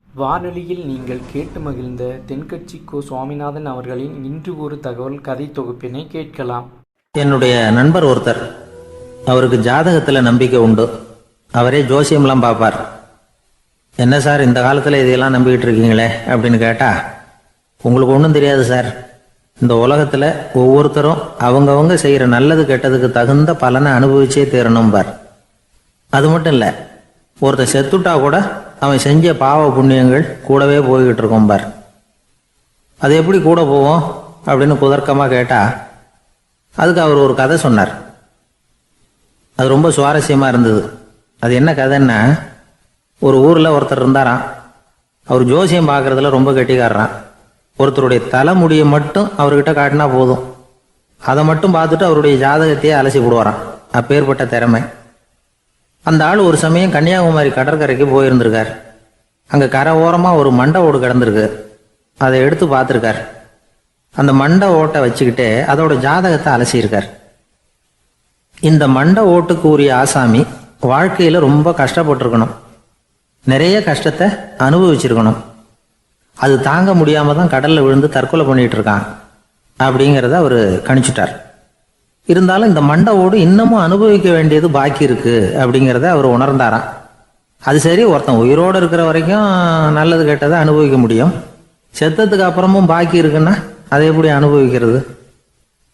வானொலியில் நீங்கள் கேட்டு மகிழ்ந்த தென்கட்சி கோ சுவாமிநாதன் அவர்களின் இன்று ஒரு தகவல் கதை தொகுப்பினை கேட்கலாம். என்னுடைய நண்பர் ஒருத்தர், அவருக்கு ஜாதகத்தில் நம்பிக்கை உண்டு. அவரே ஜோசியம்லாம் பார்ப்பார். என்ன சார் இந்த காலத்தில் இதையெல்லாம் நம்பிக்கிட்டு இருக்கீங்களே அப்படின்னு கேட்டால், உங்களுக்கு ஒன்றும் தெரியாது சார், இந்த உலகத்தில் ஒவ்வொருத்தரும் அவங்கவங்க செய்கிற நல்லது கெட்டதுக்கு தகுந்த பலனை அனுபவிச்சே தீரணும் பார். அது மட்டும் இல்லை, ஒருத்தர் செத்துட்டா கூட அவன் செஞ்ச பாவ புண்ணியங்கள் கூடவே போய்கிட்டு இருக்கோம் பார். அது எப்படி கூட போவோம் அப்படின்னு குதர்க்கமாக கேட்டால், அதுக்கு அவர் ஒரு கதை சொன்னார். அது ரொம்ப சுவாரஸ்யமாக இருந்தது. அது என்ன கதைன்னா, ஒரு ஊரில் ஒருத்தர் இருந்தாராம். அவர் ஜோசியம் பார்க்குறதுல ரொம்ப கெட்டிக்காரரான். ஒருத்தருடைய தலைமுடியை மட்டும் அவர்கிட்ட காட்டினா போதும், அதை மட்டும் பார்த்துட்டு அவருடைய ஜாதகத்தையே அலசி போடுவாராம். அப்பேற்பட்ட திறமை. அந்த ஆள் ஒரு சமயம் கன்னியாகுமரி கடற்கரைக்கு போயிருந்திருக்கார். அங்கே கரை ஓரமாக ஒரு மண்டை ஓடு கிடந்திருக்கு. அதை எடுத்து பார்த்துருக்கார். அந்த மண்டை ஓட்டை வச்சுக்கிட்டே அதோட ஜாதகத்தை அலசியிருக்கார். இந்த மண்டை ஓட்டுக்கு உரிய ஆசாமி வாழ்க்கையில் ரொம்ப கஷ்டப்பட்டிருக்கணும், நிறைய கஷ்டத்தை அனுபவிச்சிருக்கணும். அது தாங்க முடியாமல் தான் கடலில் விழுந்து தற்கொலை பண்ணிட்டு இருக்கான் அப்படிங்கிறத அவர் கணிச்சிட்டார். இருந்தாலும் இந்த மண்டை ஓடு இன்னமும் அனுபவிக்க வேண்டியது பாக்கி இருக்கு அப்படிங்கிறத அவர் உணர்ந்தாராம். அது சரி, ஒருத்தன் உயிரோடு இருக்கிற வரைக்கும் நல்லது கெட்டதை அனுபவிக்க முடியும், செத்ததுக்கு அப்புறமும் பாக்கி இருக்குன்னா அதை எப்படி அனுபவிக்கிறது?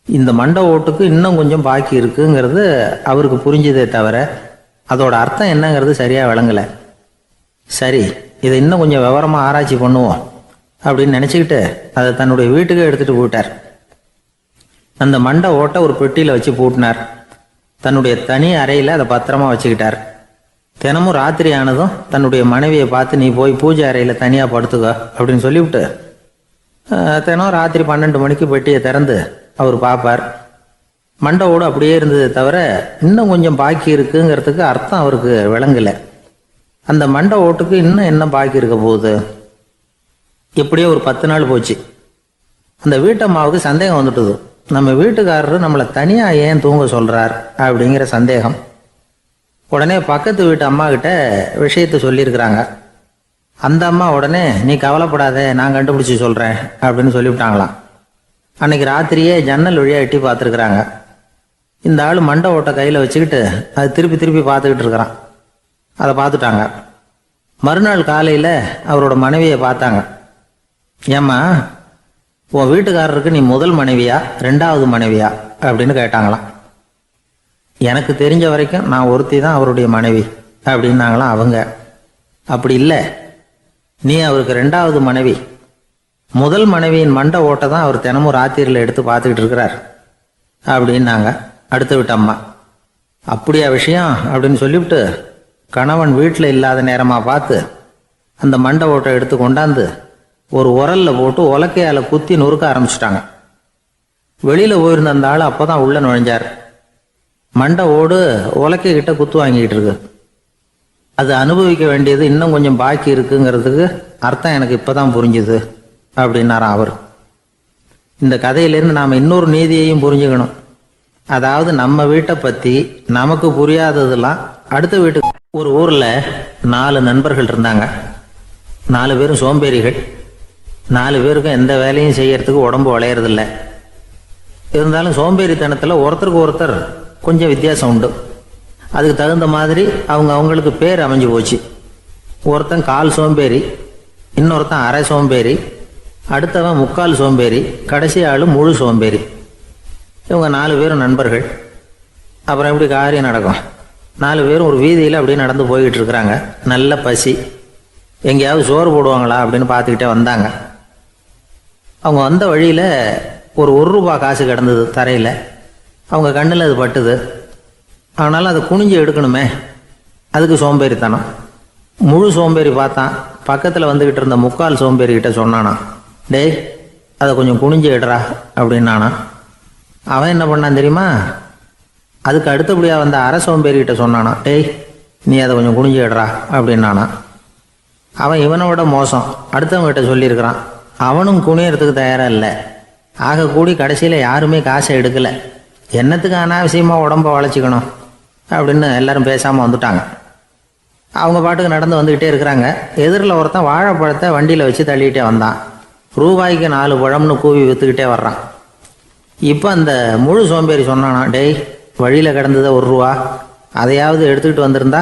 இந்த மண்டை ஓட்டுக்கு இன்னும் கொஞ்சம் பாக்கி இருக்குங்கிறது அவருக்கு புரிஞ்சதே தவிர அதோட அர்த்தம் என்னங்கிறது சரியாக விளங்கலை. சரி, இதை இன்னும் கொஞ்சம் விவரமாக ஆராய்ச்சி பண்ணுவோம் அப்படின்னு நினச்சிக்கிட்டு அதை தன்னுடைய வீட்டுக்கு எடுத்துகிட்டு போயிட்டார். அந்த மண்டை ஓட்டை ஒரு பெட்டியில் வச்சு பூட்டினார். தன்னுடைய தனி அறையில் அதை பத்திரமா வச்சுக்கிட்டார். தினமும் ராத்திரி ஆனதும் தன்னுடைய மனைவியை பார்த்து, நீ போய் பூஜை அறையில் தனியாக படுத்துக்க அப்படின்னு சொல்லிவிட்டு தினம் ராத்திரி 12 மணிக்கு பெட்டியை திறந்து அவர் பார்ப்பார். மண்டை ஓடு அப்படியே இருந்தது தவிர இன்னும் கொஞ்சம் பாக்கி இருக்குங்கிறதுக்கு அர்த்தம் அவருக்கு விளங்கலை. அந்த மண்டை ஓட்டுக்கு இன்னும் என்ன பாக்கி இருக்க போகுது? எப்படியோ ஒரு 10 நாள் போச்சு. அந்த வீட்டம்மாவுக்கு சந்தேகம் வந்துட்டுது. நம்ம வீட்டுக்காரரு நம்மளை தனியாக ஏன் தூங்க சொல்கிறார் அப்படிங்கிற சந்தேகம். உடனே பக்கத்து வீட்டு அம்மா கிட்ட விஷயத்தை சொல்லியிருக்கிறாங்க. அந்த அம்மா உடனே, நீ கவலைப்படாத, நான் கண்டுபிடிச்சி சொல்கிறேன் அப்படின்னு சொல்லிவிட்டாங்களாம். அன்னைக்கு ராத்திரியே ஜன்னல் வழியாக எட்டி பார்த்துருக்குறாங்க. இந்த ஆள் மண்டை ஓட்டை கையில் வச்சுக்கிட்டு அது திருப்பி திருப்பி பார்த்துக்கிட்டு இருக்கிறான். அதை பார்த்துட்டாங்க. மறுநாள் காலையில் அவரோட மனைவியை பார்த்தாங்க. ஏம்மா, உன் வீட்டுக்காரருக்கு நீ முதல் மனைவியா 2வது மனைவியா அப்படின்னு கேட்டாங்களாம். எனக்கு தெரிஞ்ச வரைக்கும் நான் ஒருத்தி தான் அவருடைய மனைவி அப்படின்னாங்களாம் அவங்க. அப்படி இல்லை, நீ அவருக்கு 2வது மனைவி. முதல் மனைவியின் மண்டை ஓட்டை தான் அவர் தினமும் ராத்திரியில் எடுத்து பார்த்துக்கிட்டு இருக்கிறார் அப்படின்னாங்க அடுத்த வீட்டு அம்மா. அப்படியா விஷயம் அப்படின்னு சொல்லிவிட்டு கணவன் வீட்டில் இல்லாத நேரமாக பார்த்து அந்த மண்டை ஓட்டை எடுத்து கொண்டாந்து ஒரு உரல்ல போட்டு உலக்கையால குத்தி நொறுக்க ஆரம்பிச்சிட்டாங்க. வெளியில போயிருந்த அந்த ஆள் அப்போதான் உள்ள நுழைஞ்சார். மண்டை ஓடு உலக்கை கிட்ட குத்து வாங்கிட்டு இருக்கு. அது அனுபவிக்க வேண்டியது இன்னும் கொஞ்சம் பாக்கி இருக்குங்கிறதுக்கு அர்த்தம் எனக்கு இப்பதான் புரிஞ்சுது அப்படின்னாராம் அவர். இந்த கதையிலேருந்து நாம் இன்னொரு நீதியையும் புரிஞ்சுக்கணும். அதாவது நம்ம வீட்டை பற்றி நமக்கு புரியாததெல்லாம் அடுத்த வீட்டுக்கு. ஒரு ஊரில் 4 நண்பர்கள் இருந்தாங்க. 4 பேரும் சோம்பேறிகள். 4 பேருக்கும் எந்த வேலையும் செய்யறதுக்கு உடம்பு வளையறதில்ல. இருந்தாலும் சோம்பேறித்தனத்தில் ஒருத்தருக்கு ஒருத்தர் கொஞ்சம் வித்தியாசம் உண்டு. அதுக்கு தகுந்த மாதிரி அவங்களுக்கு பேர் அமைஞ்சு போச்சு. ஒருத்தன் கால் சோம்பேறி, இன்னொருத்தன் அரை சோம்பேறி, அடுத்தவன் முக்கால் சோம்பேறி, கடைசி ஆள் முழு சோம்பேறி. இவங்க 4 பேரும் நண்பர்கள். அப்புறம் எப்படி காரியம் நடக்கும்? 4 பேரும் ஒரு வீதியில் அப்படியே நடந்து போய்கிட்டு இருக்கிறாங்க. நல்ல பசி. எங்கேயாவது சோறு போடுவாங்களா அப்படின்னு பார்த்துக்கிட்டே வந்தாங்க. அவங்க வந்த வழியில் ஒரு ரூபாய் காசு கிடந்தது தரையில். அவங்க கண்ணில் அது பட்டுது. அதனால அதை குனிஞ்சு எடுக்கணுமே, அதுக்கு சோம்பேறித்தனம். முழு சோம்பேறி பார்த்தான். பக்கத்தில் வந்துக்கிட்டு இருந்த முக்கால் சோம்பேறிக்கிட்ட சொன்னானா, டேய் அதை கொஞ்சம் குனிஞ்சு எடுறா அப்படின்னானா. அவன் என்ன பண்ணான் தெரியுமா? அதுக்கு அடுத்தபடியாக வந்த அரை சோம்பேறிக்கிட்ட சொன்னானா, டேய் நீ அதை கொஞ்சம் குனிஞ்சு எடுறா அப்படின்னானா. அவன் இவனை விட மோசம், அடுத்தவங்கிட்ட சொல்லியிருக்கிறான். அவனும் குனியறதுக்கு தயாராக இல்லை. ஆக கூடி கடைசியில் யாருமே காசை எடுக்கலை. என்னத்துக்கு அனாவசியமாக உடம்ப வளைச்சிக்கணும் அப்படின்னு எல்லாரும் பேசாமல் வந்துட்டாங்க. அவங்க பாட்டுக்கு நடந்து வந்துக்கிட்டே இருக்கிறாங்க. எதிரில் ஒருத்தன் வாழைப்பழத்தை வண்டியில் வச்சு தள்ளிக்கிட்டே வந்தான். ரூபாய்க்கு 4 பழம்னு கூவி விற்றுக்கிட்டே வர்றான். இப்போ அந்த முழு சோம்பேறி சொன்னானா, டேய் வழியில் கிடந்ததை 1 ரூபா அதையாவது எடுத்துக்கிட்டு வந்திருந்தா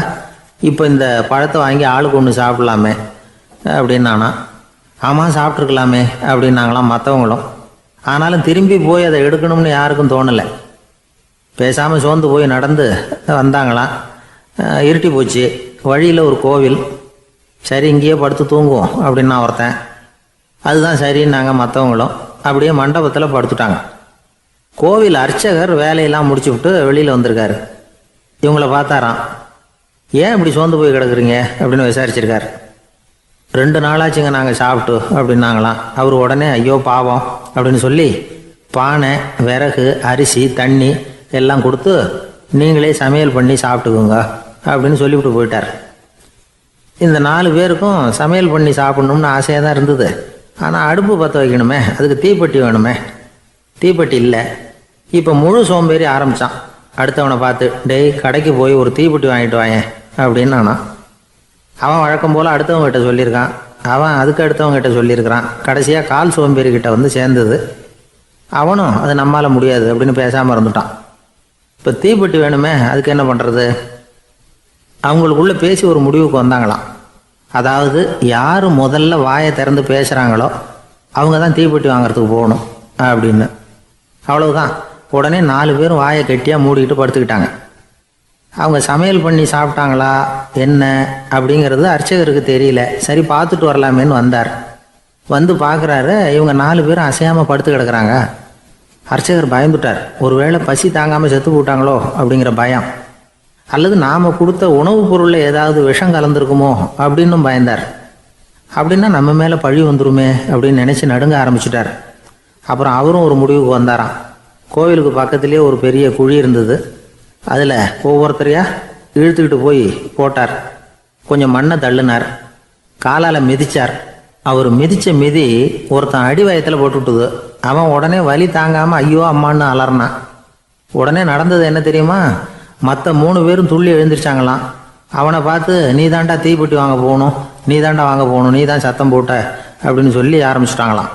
இப்போ இந்த பழத்தை வாங்கி ஆளுக்கு ஒன்று சாப்பிட்லாமே அப்படின்னானா. ஆமாம் சாப்பிட்ருக்கலாமே அப்படின்னாங்களாம் மற்றவங்களும். ஆனாலும் திரும்பி போய் அதை எடுக்கணும்னு யாருக்கும் தோணலை. பேசாமல் சோர்ந்து போய் நடந்து வந்தாங்களாம். இருட்டி போச்சு. வழியில் ஒரு கோவில். சரி இங்கேயே படுத்து தூங்குவோம் அப்படின்னா ஒருத்தன். அதுதான் சரின்னாங்க மற்றவங்களும். அப்படியே மண்டபத்தில் படுத்துட்டாங்க. கோவில் அர்ச்சகர் வேலையெல்லாம் முடிச்சு விட்டு வெளியில் வந்திருக்காரு. இவங்கள பார்த்தாராம். ஏன் இப்படி சோர்ந்து போய் கிடக்குறீங்க அப்படின்னு விசாரிச்சிருக்காரு. 2 நாளாச்சுங்க நாங்கள் சாப்பிட்டு அப்படின்னாங்களாம். அவர் உடனே ஐயோ பாவம் அப்படின்னு சொல்லி பானை, விறகு, அரிசி, தண்ணி எல்லாம் கொடுத்து நீங்களே சமையல் பண்ணி சாப்பிட்டுக்குங்க அப்படின்னு சொல்லிவிட்டு போயிட்டார். இந்த 4 பேருக்கும் சமையல் பண்ணி சாப்பிட்ணும்னு ஆசையாக தான் இருந்தது. ஆனால் அடுப்பு பற்ற வைக்கணுமே, அதுக்கு தீப்பெட்டி வேணுமே. தீப்பெட்டி இல்லை. இப்போ முழு சோம்பேறி ஆரம்பித்தான். அடுத்தவனை பார்த்து டேய் கடைக்கு போய் ஒரு தீப்பெட்டி வாங்கிட்டு வாயேன் அப்படின்னு நானா. அவன் வழக்கம் போல் அடுத்தவங்ககிட்ட சொல்லியிருக்கான். அவன் அதுக்கு அடுத்தவங்ககிட்ட சொல்லியிருக்கிறான். கடைசியாக கால் சோம்பேறிக்கிட்ட வந்து சேர்ந்தது. அவனும் அது நம்மால் முடியாது அப்படின்னு பேசாமல் இருந்துட்டான். இப்போ தீப்பெட்டி வேணுமே, அதுக்கு என்ன பண்ணுறது? அவங்களுக்குள்ளே பேசி ஒரு முடிவுக்கு வந்தாங்களாம். அதாவது யார் முதல்ல வாயை திறந்து பேசுகிறாங்களோ அவங்க தான் தீப்பெட்டி வாங்கிறதுக்கு போகணும் அப்படின்னு. அவ்வளவுதான். உடனே 4 பேரும் வாயை கெட்டியாக மூடிக்கிட்டு படுத்துக்கிட்டாங்க. அவங்க சமையல் பண்ணி சாப்பிட்டாங்களா என்ன அப்படிங்கிறது அர்ச்சகருக்கு தெரியல. சரி பார்த்துட்டு வரலாமேன்னு வந்தார். வந்து பார்க்குறாரு, இவங்க 4 பேரும் அசையாமல் படுத்து கிடக்குறாங்க. அர்ச்சகர் பயந்துட்டார். ஒருவேளை பசி தாங்காமல் செத்து போட்டாங்களோ அப்படிங்கிற பயம், அல்லது நாம் கொடுத்த உணவுப் பொருளில் ஏதாவது விஷம் கலந்துருக்குமோ அப்படின்னும் பயந்தார். அப்படின்னா நம்ம மேலே பழி வந்துருமே அப்படின்னு நினச்சி நடுங்க ஆரம்பிச்சிட்டார். அப்புறம் அவரும் ஒரு முடிவுக்கு வந்தாராம். கோவிலுக்கு பக்கத்துலேயே ஒரு பெரிய குழி இருந்தது. அதில் ஒவ்வொருத்தரையாக இழுத்துக்கிட்டு போய் போட்டார். கொஞ்சம் மண்ணை தள்ளினார். காலால் மிதித்தார். அவர் மிதித்த மிதி ஒருத்தன் அடி வயத்தில் போட்டுவிட்டுது. அவன் உடனே வலி தாங்காமல் ஐயோ அம்மான்னு அலறினான். உடனே நடந்தது என்ன தெரியுமா? மற்ற 3 பேரும் துள்ளி எழுந்திரிச்சாங்களாம். அவனை பார்த்து நீ தாண்டா தீப்பெட்டி வாங்க போகணும், நீ தாண்டா வாங்க போகணும், நீ தான் சத்தம் போட்ட அப்படின்னு சொல்லி ஆரம்பிச்சிட்டாங்களாம்.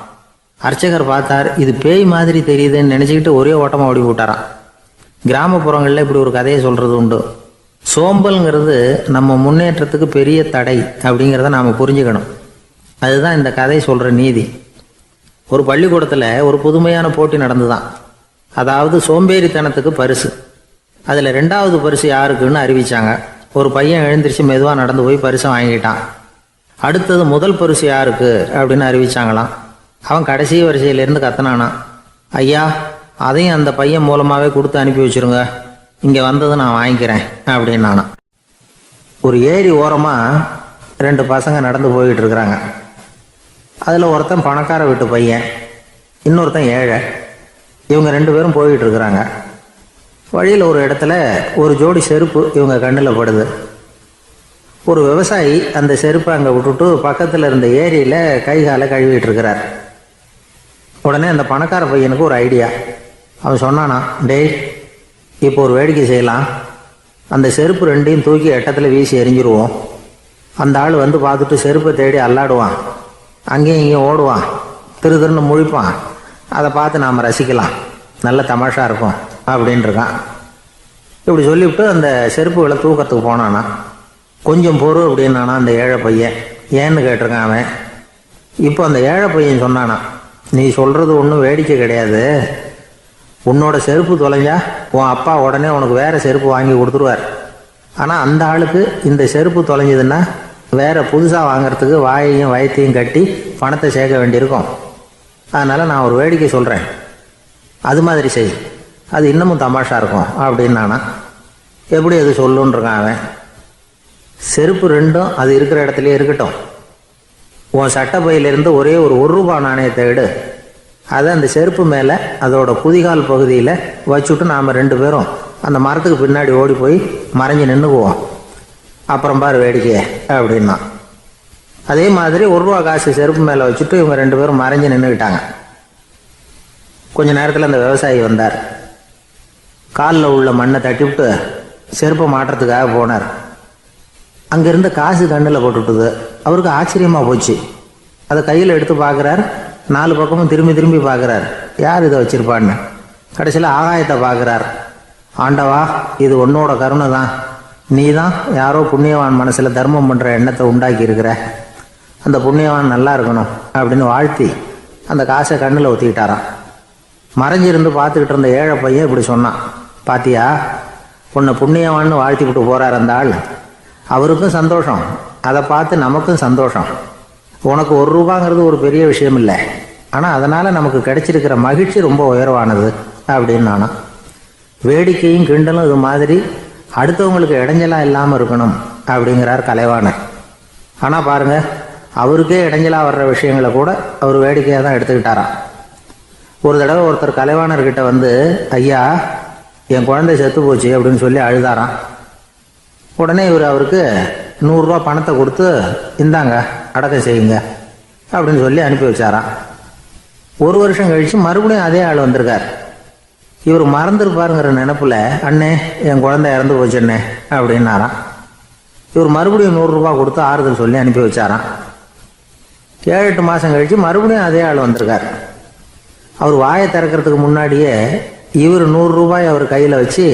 அர்ச்சகர் பார்த்தார். இது பேய் மாதிரி தெரியுதுன்னு நினச்சிக்கிட்டு ஒரே ஓட்டமாக ஓடி போட்டாராம். கிராமப்புறங்களில் இப்படி ஒரு கதையை சொல்கிறது உண்டு. சோம்பல்ங்கிறது நம்ம முன்னேற்றத்துக்கு பெரிய தடை அப்படிங்கிறத நாம் புரிஞ்சுக்கணும். அதுதான் இந்த கதை சொல்கிற நீதி. ஒரு பள்ளிக்கூடத்தில் ஒரு புதுமையான போட்டி நடந்துதான். அதாவது சோம்பேறித்தனத்துக்கு பரிசு. அதில் 2வது பரிசு யாருக்குன்னு அறிவிச்சாங்க. ஒரு பையன் எழுந்திரிச்சு மெதுவாக நடந்து போய் பரிசை வாங்கிட்டான். அடுத்தது முதல் பரிசு யாருக்கு அப்படின்னு அறிவிச்சாங்களாம். அவன் கடைசி வரிசையிலேருந்து கத்தினானான், ஐயா அதையும் அந்த பையன் மூலமாகவே கொடுத்து அனுப்பி வச்சுருங்க, இங்கே வந்தது நான் வாங்கிக்கிறேன் அப்படின்னு நானான். ஒரு ஏரி ஓரமாக 2 பசங்க நடந்து போய்கிட்டு இருக்கிறாங்க. அதில் ஒருத்தன் பணக்கார வீட்டு பையன், இன்னொருத்தன் ஏழை. இவங்க 2 பேரும் போய்கிட்டு இருக்கிறாங்க. வழியில் ஒரு இடத்துல ஒரு ஜோடி செருப்பு இவங்க கண்ணில் படுது. ஒரு விவசாயி அந்த செருப்பை அங்கே விட்டுட்டு பக்கத்தில் இருந்த ஏரியில் கை காலை கழுவிட்டு இருக்கிறார். உடனே அந்த பணக்கார பையனுக்கு ஒரு ஐடியா. அவன் சொன்னானா, டேய் இப்போ ஒரு வேடிக்கை செய்யலாம். அந்த செருப்பு 2ஐயும் தூக்கி எட்டத்தில் வீசி எரிஞ்சிருவோம். அந்த ஆள் வந்து பார்த்துட்டு செருப்பை தேடி அல்லாடுவான், அங்கேயும் இங்கேயும் ஓடுவான், திருன்னு முழிப்பான். அதை பார்த்து நாம் ரசிக்கலாம், நல்ல தமாஷா இருக்கும் அப்படின்ட்டுருக்கான். இப்படி சொல்லிவிட்டு அந்த செருப்புகளை தூக்கிறதுக்கு போனானா. கொஞ்சம் பொறு அப்படின்னானா அந்த ஏழை பையன். ஏன்னு கேட்டிருக்கான் அவன். இப்போ அந்த ஏழை பையன் சொன்னானா, நீ சொல்கிறது ஒன்றும் வேடிக்கை கிடையாது. உன்னோட செருப்பு தொலைஞ்சா உன் அப்பா உடனே உனக்கு வேறு செருப்பு வாங்கி கொடுத்துருவார். ஆனால் அந்த ஆளுக்கு இந்த செருப்பு தொலைஞ்சதுன்னா வேறு புதுசாக வாங்கிறதுக்கு வாயையும் வயத்தையும் கட்டி பணத்தை சேர்க்க வேண்டியிருக்கும். அதனால் நான் ஒரு வேடிக்கை சொல்கிறேன், அது மாதிரி செய், அது இன்னமும் தமாஷா இருக்கும் அப்படின்னானா. எப்படி அது சொல்லுன்றிருக்கான் அவன். செருப்பு 2ம் அது இருக்கிற இடத்துலையே இருக்கட்டும். உன் சட்டப்பையிலிருந்து ஒரே ஒரு ரூபா நாணயத்தை எடு. அதை அந்த செருப்பு மேலே அதோட குதிகால் பகுதியில் வச்சுட்டு நாம் 2 பேரும் அந்த மரத்துக்கு பின்னாடி ஓடி போய் மறைஞ்சு நின்றுக்குவோம். அப்புறம் பாரு வேடிக்கையே அப்படின்னா. அதே மாதிரி ரூபா காசு செருப்பு மேலே வச்சுட்டு இவங்க 2 பேரும் மறைஞ்சு நின்றுக்கிட்டாங்க. கொஞ்ச நேரத்தில் அந்த விவசாயி வந்தார். காலில் உள்ள மண்ணை தட்டி விட்டு செருப்பை மாட்டுறதுக்காக போனார். அங்கிருந்த காசு கண்ணில் போட்டுட்டுது. அவருக்கு ஆச்சரியமாக போச்சு. அதை கையில் எடுத்து பார்க்குறார். 4 பக்கமும் திரும்பி திரும்பி பார்க்குறார், யார் இதை வச்சிருப்பான்னு. கடைசியில் ஆகாயத்தை பார்க்குறார். ஆண்டவா, இது உன்னோட கருணை தான். நீ தான் யாரோ புண்ணியவான் மனசில் தர்மம் பண்ணுற எண்ணத்தை உண்டாக்கி இருக்கிற. அந்த புண்ணியவான் நல்லா இருக்கணும் அப்படின்னு வாழ்த்தி அந்த காசை கண்ணில் ஊற்றிக்கிட்டாராம். மறைஞ்சிருந்து பார்த்துக்கிட்டு இருந்த ஏழை பையன் இப்படி சொன்னான், பாத்தியா, உன்னை புண்ணியவான்னு வாழ்த்தி விட்டு போகிறார் அந்த ஆள். அவருக்கும் சந்தோஷம், அதை பார்த்து நமக்கும் சந்தோஷம். உனக்கு 1 ரூபாங்கிறது ஒரு பெரிய விஷயம் இல்லை, ஆனால் அதனால் நமக்கு கிடைச்சிருக்கிற மகிழ்ச்சி ரொம்ப உயர்வானது அப்படின்னு நானும். வேடிக்கையும் கிண்டலும் இது மாதிரி அடுத்தவங்களுக்கு இடைஞ்சலாக இல்லாமல் இருக்கணும் அப்படிங்கிறார் கலைவாணர். ஆனால் பாருங்கள், அவருக்கே இடைஞ்சலாக வர்ற விஷயங்களை கூட அவர் வேடிக்கையாக தான் எடுத்துக்கிட்டாராம். ஒரு தடவை ஒருத்தர் கலைவாணர்கிட்ட வந்து, ஐயா, என் குழந்தை செத்து போச்சு அப்படின்னு சொல்லி அழுதாராம். உடனே இவர் அவருக்கு 100 ரூபா பணத்தை கொடுத்து, இந்தாங்க அடக்கம் செய்யுங்க அப்படின்னு சொல்லி அனுப்பி வச்சாராம். 1 வருஷம் கழித்து மறுபடியும் அதே ஆள் வந்திருக்கார். இவர் மறந்துருப்பாருங்கிற நினைப்புல, அண்ணே, என் குழந்தை இறந்து போச்சுண்ணே அப்படின்னாராம். இவர் மறுபடியும் 100 ரூபா கொடுத்து ஆறுதல் சொல்லி அனுப்பி வச்சாராம். 7-8 மாதம் கழித்து மறுபடியும் அதே ஆள் வந்திருக்கார். அவர் வாயை திறக்கிறதுக்கு முன்னாடியே இவர் 100 ரூபாய் அவர் கையில் வச்சு,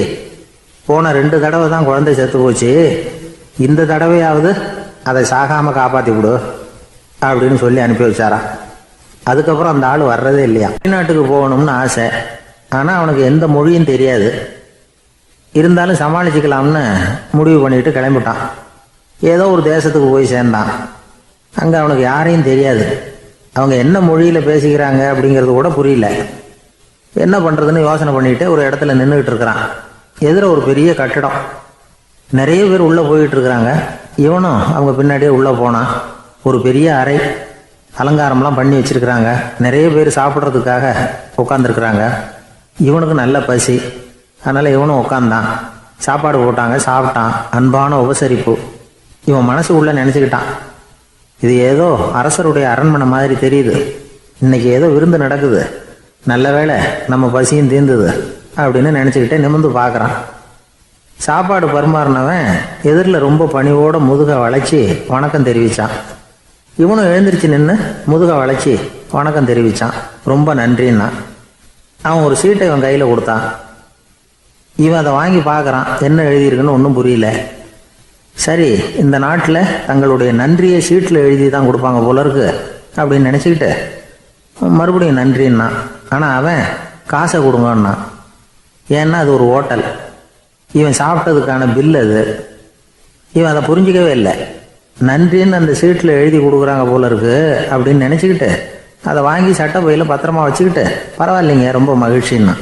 போன 2 தடவை தான் குழந்தை செத்து போச்சு, இந்த தடவையாவது அதை சாகாமல் காப்பாற்றி விடு அப்படின்னு சொல்லி அனுப்பி வச்சாராம். அதுக்கப்புறம் அந்த ஆள் வர்றதே இல்லையா. வெளிநாட்டுக்கு போகணும்னு ஆசை, ஆனால் அவனுக்கு எந்த மொழியும் தெரியாது. இருந்தாலும் சமாளிச்சுக்கலாம்னு முடிவு பண்ணிட்டு கிளம்பிட்டான். ஏதோ ஒரு தேசத்துக்கு போய் சேர்ந்தான். அங்கே அவனுக்கு யாரையும் தெரியாது. அவங்க என்ன மொழியில் பேசிக்கிறாங்க அப்படிங்கிறது கூட புரியல. என்ன பண்ணுறதுன்னு யோசனை பண்ணிட்டு ஒரு இடத்துல நின்றுக்கிட்டு இருக்கிறான். எதிர ஒரு பெரிய கட்டிடம், நிறைய பேர் உள்ளே போயிட்டு இருக்கிறாங்க. இவனும் அவங்க பின்னாடியே உள்ளே போனான். ஒரு பெரிய அறை, அலங்காரம்லாம் பண்ணி வச்சிருக்கிறாங்க. நிறைய பேர் சாப்பிட்றதுக்காக உட்காந்துருக்குறாங்க. இவனுக்கு நல்ல பசி, அதனால் இவனும் உட்காந்தான். சாப்பாடு போட்டாங்க, சாப்பிட்டான். அன்பான உபசரிப்பு. இவன் மனசு உள்ள நினச்சிக்கிட்டான், இது ஏதோ அரசருடைய அரண்மனை மாதிரி தெரியுது, இன்னைக்கு ஏதோ விருந்து நடக்குது, நல்ல வேளை நம்ம பசியும் தீர்ந்தது அப்படின்னு நினச்சிக்கிட்டே நிமிர்ந்து பார்க்குறான். சாப்பாடு பரிமாறினவன் எதிரில் ரொம்ப பணிவோட முதுகை வளைச்சி வணக்கம் தெரிவித்தான். இவனும் எழுந்திரிச்சு நின்று முதுகை வளைச்சி வணக்கம் தெரிவித்தான். ரொம்ப நன்றின்னா. அவன் ஒரு சீட்டை இவன் கையில் கொடுத்தான். இவன் அதை வாங்கி பார்க்குறான், என்ன எழுதியிருக்குன்னு ஒன்றும் புரியல. சரி, இந்த நாட்டில் தங்களுடைய நன்றியை சீட்டில் எழுதி தான் கொடுப்பாங்க போல இருக்கு அப்படின்னு நினச்சிக்கிட்டு மறுபடியும் நன்றின்னா. ஆனால் அவன் காசை கொடுங்கன்னா. ஏன்னா அது ஒரு ஹோட்டல், இவன் சாப்பிட்டதுக்கான பில் அது. இவன் அதை புரிஞ்சிக்கவே இல்லை. நன்றின்னு அந்த சீட்டில் எழுதி கொடுக்குறாங்க போல இருக்கு அப்படின்னு நினச்சிக்கிட்டு அதை வாங்கி சட்டை பையில் பத்திரமா வச்சுக்கிட்டு, பரவாயில்லைங்க, ரொம்ப மகிழ்ச்சின்னா.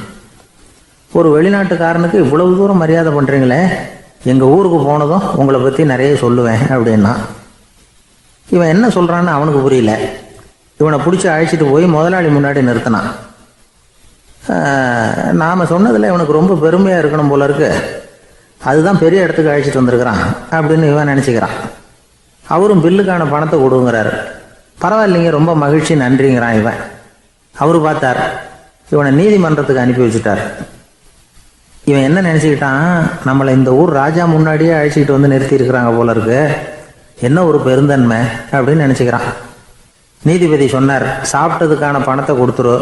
ஒரு வெளிநாட்டுக்காரனுக்கு இவ்வளவு தூரம் மரியாதை பண்ணுறீங்களே, எங்கள் ஊருக்கு போனதும் உங்களை பற்றி நிறைய சொல்லுவேன் அப்படின்னா. இவன் என்ன சொல்கிறான்னு அவனுக்கு புரியல. இவனை பிடிச்சி அழைச்சிட்டு போய் முதலாளி முன்னாடி நிறுத்தினான். நாம் சொன்னதில் இவனுக்கு ரொம்ப பெருமையாக இருக்கணும் போல இருக்கு, அதுதான் பெரிய இடத்துக்கு அழைச்சிட்டு வந்திருக்கிறான் அப்படின்னு இவன் நினச்சிக்கிறான். அவரும் பில்லுக்கான பணத்தை கொடுங்கிறாரு. பரவாயில்லைங்க, ரொம்ப மகிழ்ச்சி, நன்றிங்கிறான் இவன். அவரு பார்த்தார், இவனை நீதிமன்றத்துக்கு அனுப்பி வச்சுட்டார். இவன் என்ன நினச்சிக்கிட்டான், நம்மளை இந்த ஊர் ராஜா முன்னாடியே அழைச்சிக்கிட்டு வந்து நிறுத்தி இருக்கிறாங்க போல இருக்கு, என்ன ஒரு பெருந்தன்மை அப்படின்னு நினச்சிக்கிறான். நீதிபதி சொன்னார், சாப்பிட்டதுக்கான பணத்தை கொடுத்துரு,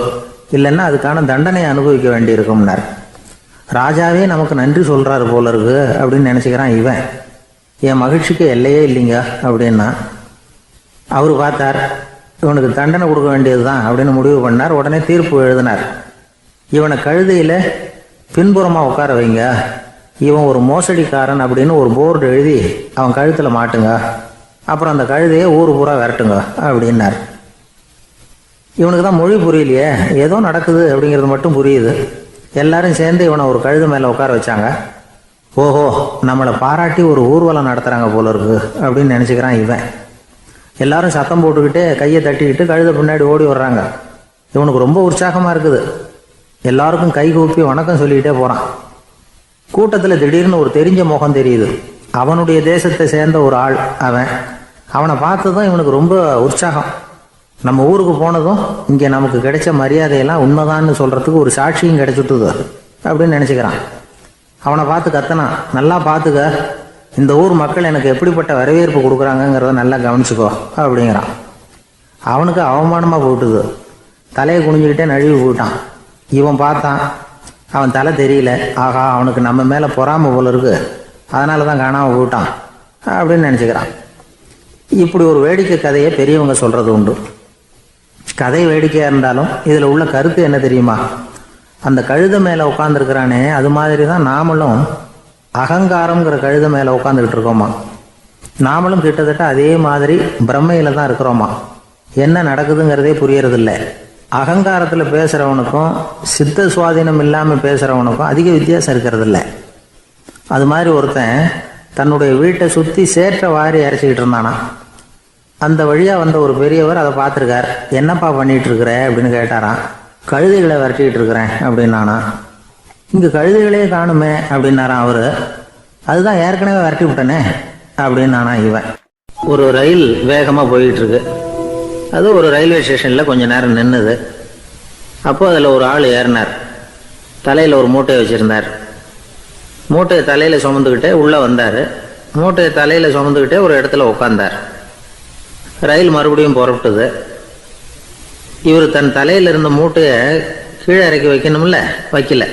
இல்லைன்னா அதுக்கான தண்டனையை அனுபவிக்க வேண்டி இருக்கும்னார். ராஜாவே நமக்கு நன்றி சொல்கிறாரு போல இருக்கு அப்படின்னு நினச்சிக்கிறான் இவன். என் மகிழ்ச்சிக்கு எல்லையே இல்லைங்க அப்படின்னா. அவர் பார்த்தார், இவனுக்கு தண்டனை கொடுக்க வேண்டியது தான் அப்படின்னு முடிவு பண்ணார். உடனே தீர்ப்பு எழுதினார். இவனை கழுதையில் பின்புறமாக உட்கார வைங்க, இவன் ஒரு மோசடிக்காரன் அப்படின்னு ஒரு போர்டு எழுதி அவன் கழுத்தில் மாட்டுங்க, அப்புறம் அந்த கழுதையை ஊர் பூரா விரட்டுங்க அப்படின்னார். இவனுக்கு தான் மொழி புரியலையே, ஏதோ நடக்குது அப்படிங்கிறது மட்டும் புரியுது. எல்லாரும் சேர்ந்து இவனை ஒரு கழுதை மேலே உட்கார வச்சாங்க. ஓஹோ, நம்மளை பாராட்டி ஒரு ஊர்வலம் நடத்துகிறாங்க போல இருக்கு அப்படின்னு நினச்சிக்கிறான் இவன். எல்லாரும் சத்தம் போட்டுக்கிட்டு கையை தட்டிக்கிட்டு கழுதை பின்னாடி ஓடி வர்றாங்க. இவனுக்கு ரொம்ப உற்சாகமாக இருக்குது. எல்லாருக்கும் கை கூப்பி வணக்கம் சொல்லிக்கிட்டே போகிறான். கூட்டத்தில் திடீர்னு ஒரு தெரிஞ்ச முகம் தெரியுது. அவனுடைய தேசத்தை சேர்ந்த ஒரு ஆள் அவன். அவனை பார்த்ததும் இவனுக்கு ரொம்ப உற்சாகம். நம்ம ஊருக்கு போனதும் இங்கே நமக்கு கிடைச்ச மரியாதையெல்லாம் உண்மைதான்னு சொல்கிறதுக்கு ஒரு சாட்சியும் கிடைச்சிட்டுது அப்படின்னு நினச்சிக்கிறான். அவனை பார்த்து கத்தனான், நல்லா பார்த்துக்க, இந்த ஊர் மக்கள் எனக்கு எப்படிப்பட்ட வரவேற்பு கொடுக்குறாங்கங்கிறத நல்லா கவனிச்சுக்கோ அப்படிங்கிறான். அவனுக்கு அவமானமாக போட்டுது. தலையை குனிஞ்சுக்கிட்டே நழுவி போயிட்டான். இவன் பார்த்தான், அவன் தலை தெரியல. ஆகா, அவனுக்கு நம்ம மேலே பொறாமை போல இருக்கு, அதனால தான் காணாமல் போயிட்டான் அப்படின்னு நினச்சிக்கிறான். இப்படி ஒரு வேடிக்கை கதையை பெரியவங்க சொல்கிறது உண்டு. கதை வேடிக்கையாக இருந்தாலும் இதில் உள்ள கருத்து என்ன தெரியுமா? அந்த கழுதை மேலே உட்காந்துருக்கிறானே, அது மாதிரி தான் நாமளும் அகங்காரங்கிற கழுதை மேலே உட்காந்துக்கிட்டு இருக்கோமா. நாமளும் கிட்டத்தட்ட அதே மாதிரி பிரம்மையில் தான் இருக்கிறோமா. என்ன நடக்குதுங்கிறதே புரியறதில்லை. அகங்காரத்தில் பேசுகிறவனுக்கும் சித்த சுவாதீனம் இல்லாமல் பேசுகிறவனுக்கும் அதிக வித்தியாசம் இருக்கிறதில்ல. அது மாதிரி ஒருத்தன் தன்னுடைய வீட்டை சுற்றி சேற்றை வாரி இறைச்சிக்கிட்டு இருந்தானா. அந்த வழியாக வந்த ஒரு பெரியவர் அதை பார்த்துருக்கார். என்னப்பா பண்ணிகிட்டு இருக்கிற அப்படின்னு கேட்டாரான். கழுதைகளை விரட்டிக்கிட்டு இருக்கிறேன் அப்படின்னானா. இங்கே கழுதைகளே காணுமே அப்படின்னாரான் அவர். அதுதான் ஏற்கனவே விரட்டி விட்டனே அப்படின்னானா இவன். ஒரு ரயில் வேகமாக போயிட்டுருக்கு. அது ஒரு ரயில்வே ஸ்டேஷனில் கொஞ்சம் நேரம் நின்றுது. அப்போது அதில் ஒரு ஆள் ஏறினார். தலையில் ஒரு மூட்டையை வச்சுருந்தார். மூட்டையை தலையில் சுமந்துக்கிட்டே உள்ளே வந்தார். மூட்டையை தலையில் சுமந்துக்கிட்டே ஒரு இடத்துல உட்காந்தார். ரயில் மறுபடியும் புறப்பட்டது. இவர் தன் தலையில் இருந்த மூட்டையை கீழே இறக்கி வைக்கணும்ல, வைக்கல,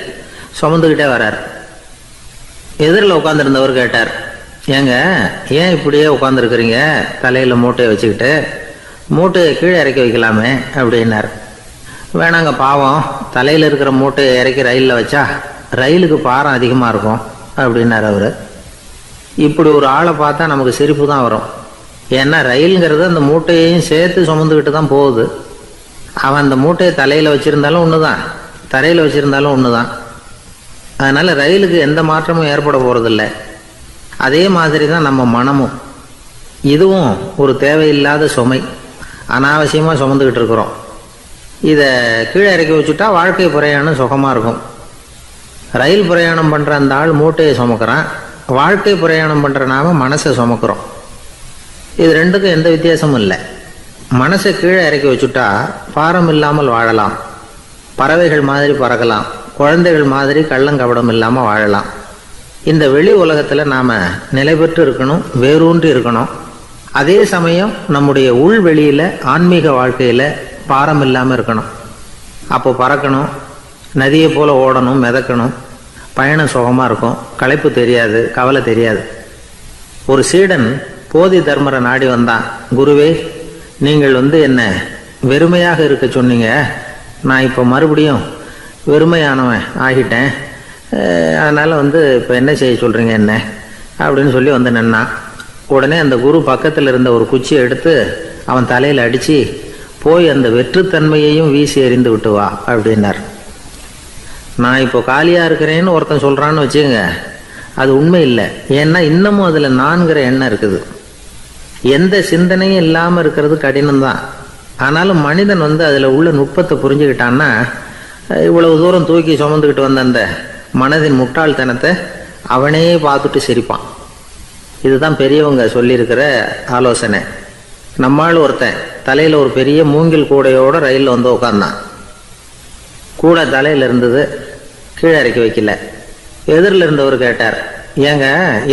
சுமந்துக்கிட்டே வரார். எதிரில் உட்காந்துருந்தவர் கேட்டார், ஏங்க ஏன் இப்படியே உட்காந்துருக்குறீங்க தலையில் மூட்டையை வச்சுக்கிட்டு? மூட்டையை கீழே இறக்கி வைக்கலாமே அப்படின்னார். வேணாங்க, பாவம், தலையில் இருக்கிற மூட்டையை இறக்கி ரயிலில் வச்சா ரயிலுக்கு பாரம் அதிகமாக இருக்கும் அப்படின்னார் அவர். இப்படி ஒரு ஆளை பார்த்தா நமக்கு சிரிப்பு தான் வரும். ஏன்னா ரயிலுங்கிறது அந்த மூட்டையையும் சேர்த்து சுமந்துக்கிட்டு தான் போகுது. அவன் அந்த மூட்டையை தலையில் வச்சுருந்தாலும் ஒன்று தான், தரையில் வச்சுருந்தாலும் ஒன்று தான். அதனால் ரயிலுக்கு எந்த மாற்றமும் ஏற்பட போகிறதில்ல. அதே மாதிரி தான் நம்ம மனமும். இதுவும் ஒரு தேவையில்லாத சுமை, அனாவசியமாக சுமந்துக்கிட்டு இருக்கிறோம். இதை கீழே இறக்கி வச்சுட்டா வாழ்க்கை பிரயாணம் சுகமாக இருக்கும். ரயில் பிரயாணம் பண்ணுற அந்த ஆள் மூட்டையை சுமக்கிறான், வாழ்க்கை பிரயாணம் பண்ணுற நாம மனசை சுமக்கிறோம். இது ரெண்டுக்கும் எந்த வித்தியாசமும் இல்லை. மனசை கீழே இறக்கி வச்சுட்டா பாரம் இல்லாமல் வாழலாம், பறவைகள் மாதிரி பறக்கலாம், குழந்தைகள் மாதிரி கள்ளங்கபடம் இல்லாமல் வாழலாம். இந்த வெளி உலகத்தில் நாம் நிலை பெற்று இருக்கணும், வேரூன்றி இருக்கணும். அதே சமயம் நம்முடைய உள்வெளியில் ஆன்மீக வாழ்க்கையில் பாரம் இல்லாமல் இருக்கணும். அப்போ பறக்கணும், நதியை போல் ஓடணும், மிதக்கணும். பயணம் சுகமாக இருக்கும், களைப்பு தெரியாது, கவலை தெரியாது. ஒரு சீடன் போதி தர்மரை நாடி வந்தான். குருவே, நீங்கள் என்ன வெறுமையாக இருக்க சொன்னீங்க, நான் இப்போ மறுபடியும் வெறுமையானவன் ஆகிட்டேன், அதனால் இப்போ என்ன செய்ய சொல்கிறீங்க என்ன அப்படின்னு சொல்லி நின்னான். உடனே அந்த குரு பக்கத்தில் இருந்த ஒரு குச்சியை எடுத்து அவன் தலையில் அடித்து, போய் அந்த வெற்றுத்தன்மையையும் வீசி எறிந்து விட்டு வா அப்படின்னார். நான் இப்போ காலியாக இருக்கிறேன்னு ஒருத்தன் சொல்கிறான்னு வச்சுக்கோங்க, அது உண்மை இல்லை. ஏன்னா இன்னமும் அதில் நான்கிற எண்ணம் இருக்குது. எந்த சிந்தனையும் இல்லாமல் இருக்கிறது கடினம்தான். ஆனாலும் மனிதன் அதில் உள்ள நுட்பத்தை புரிஞ்சுக்கிட்டான்னா இவ்வளவு தூரம் தூக்கி சுமந்துக்கிட்டு வந்த அந்த மனதின் முட்டாள்தனத்தை அவனே பார்த்துட்டு சிரிப்பான். இதுதான் பெரியவங்க சொல்லியிருக்கிற ஆலோசனை. நம்மால் ஒருத்தன் தலையில் ஒரு பெரிய மூங்கில் கூடையோடு ரயிலில் உட்கார்ந்தான். கூடை தலையில் இருந்தது, கீழே இறக்கி வைக்கல. எதிரில் இருந்தவர் கேட்டார், ஏங்க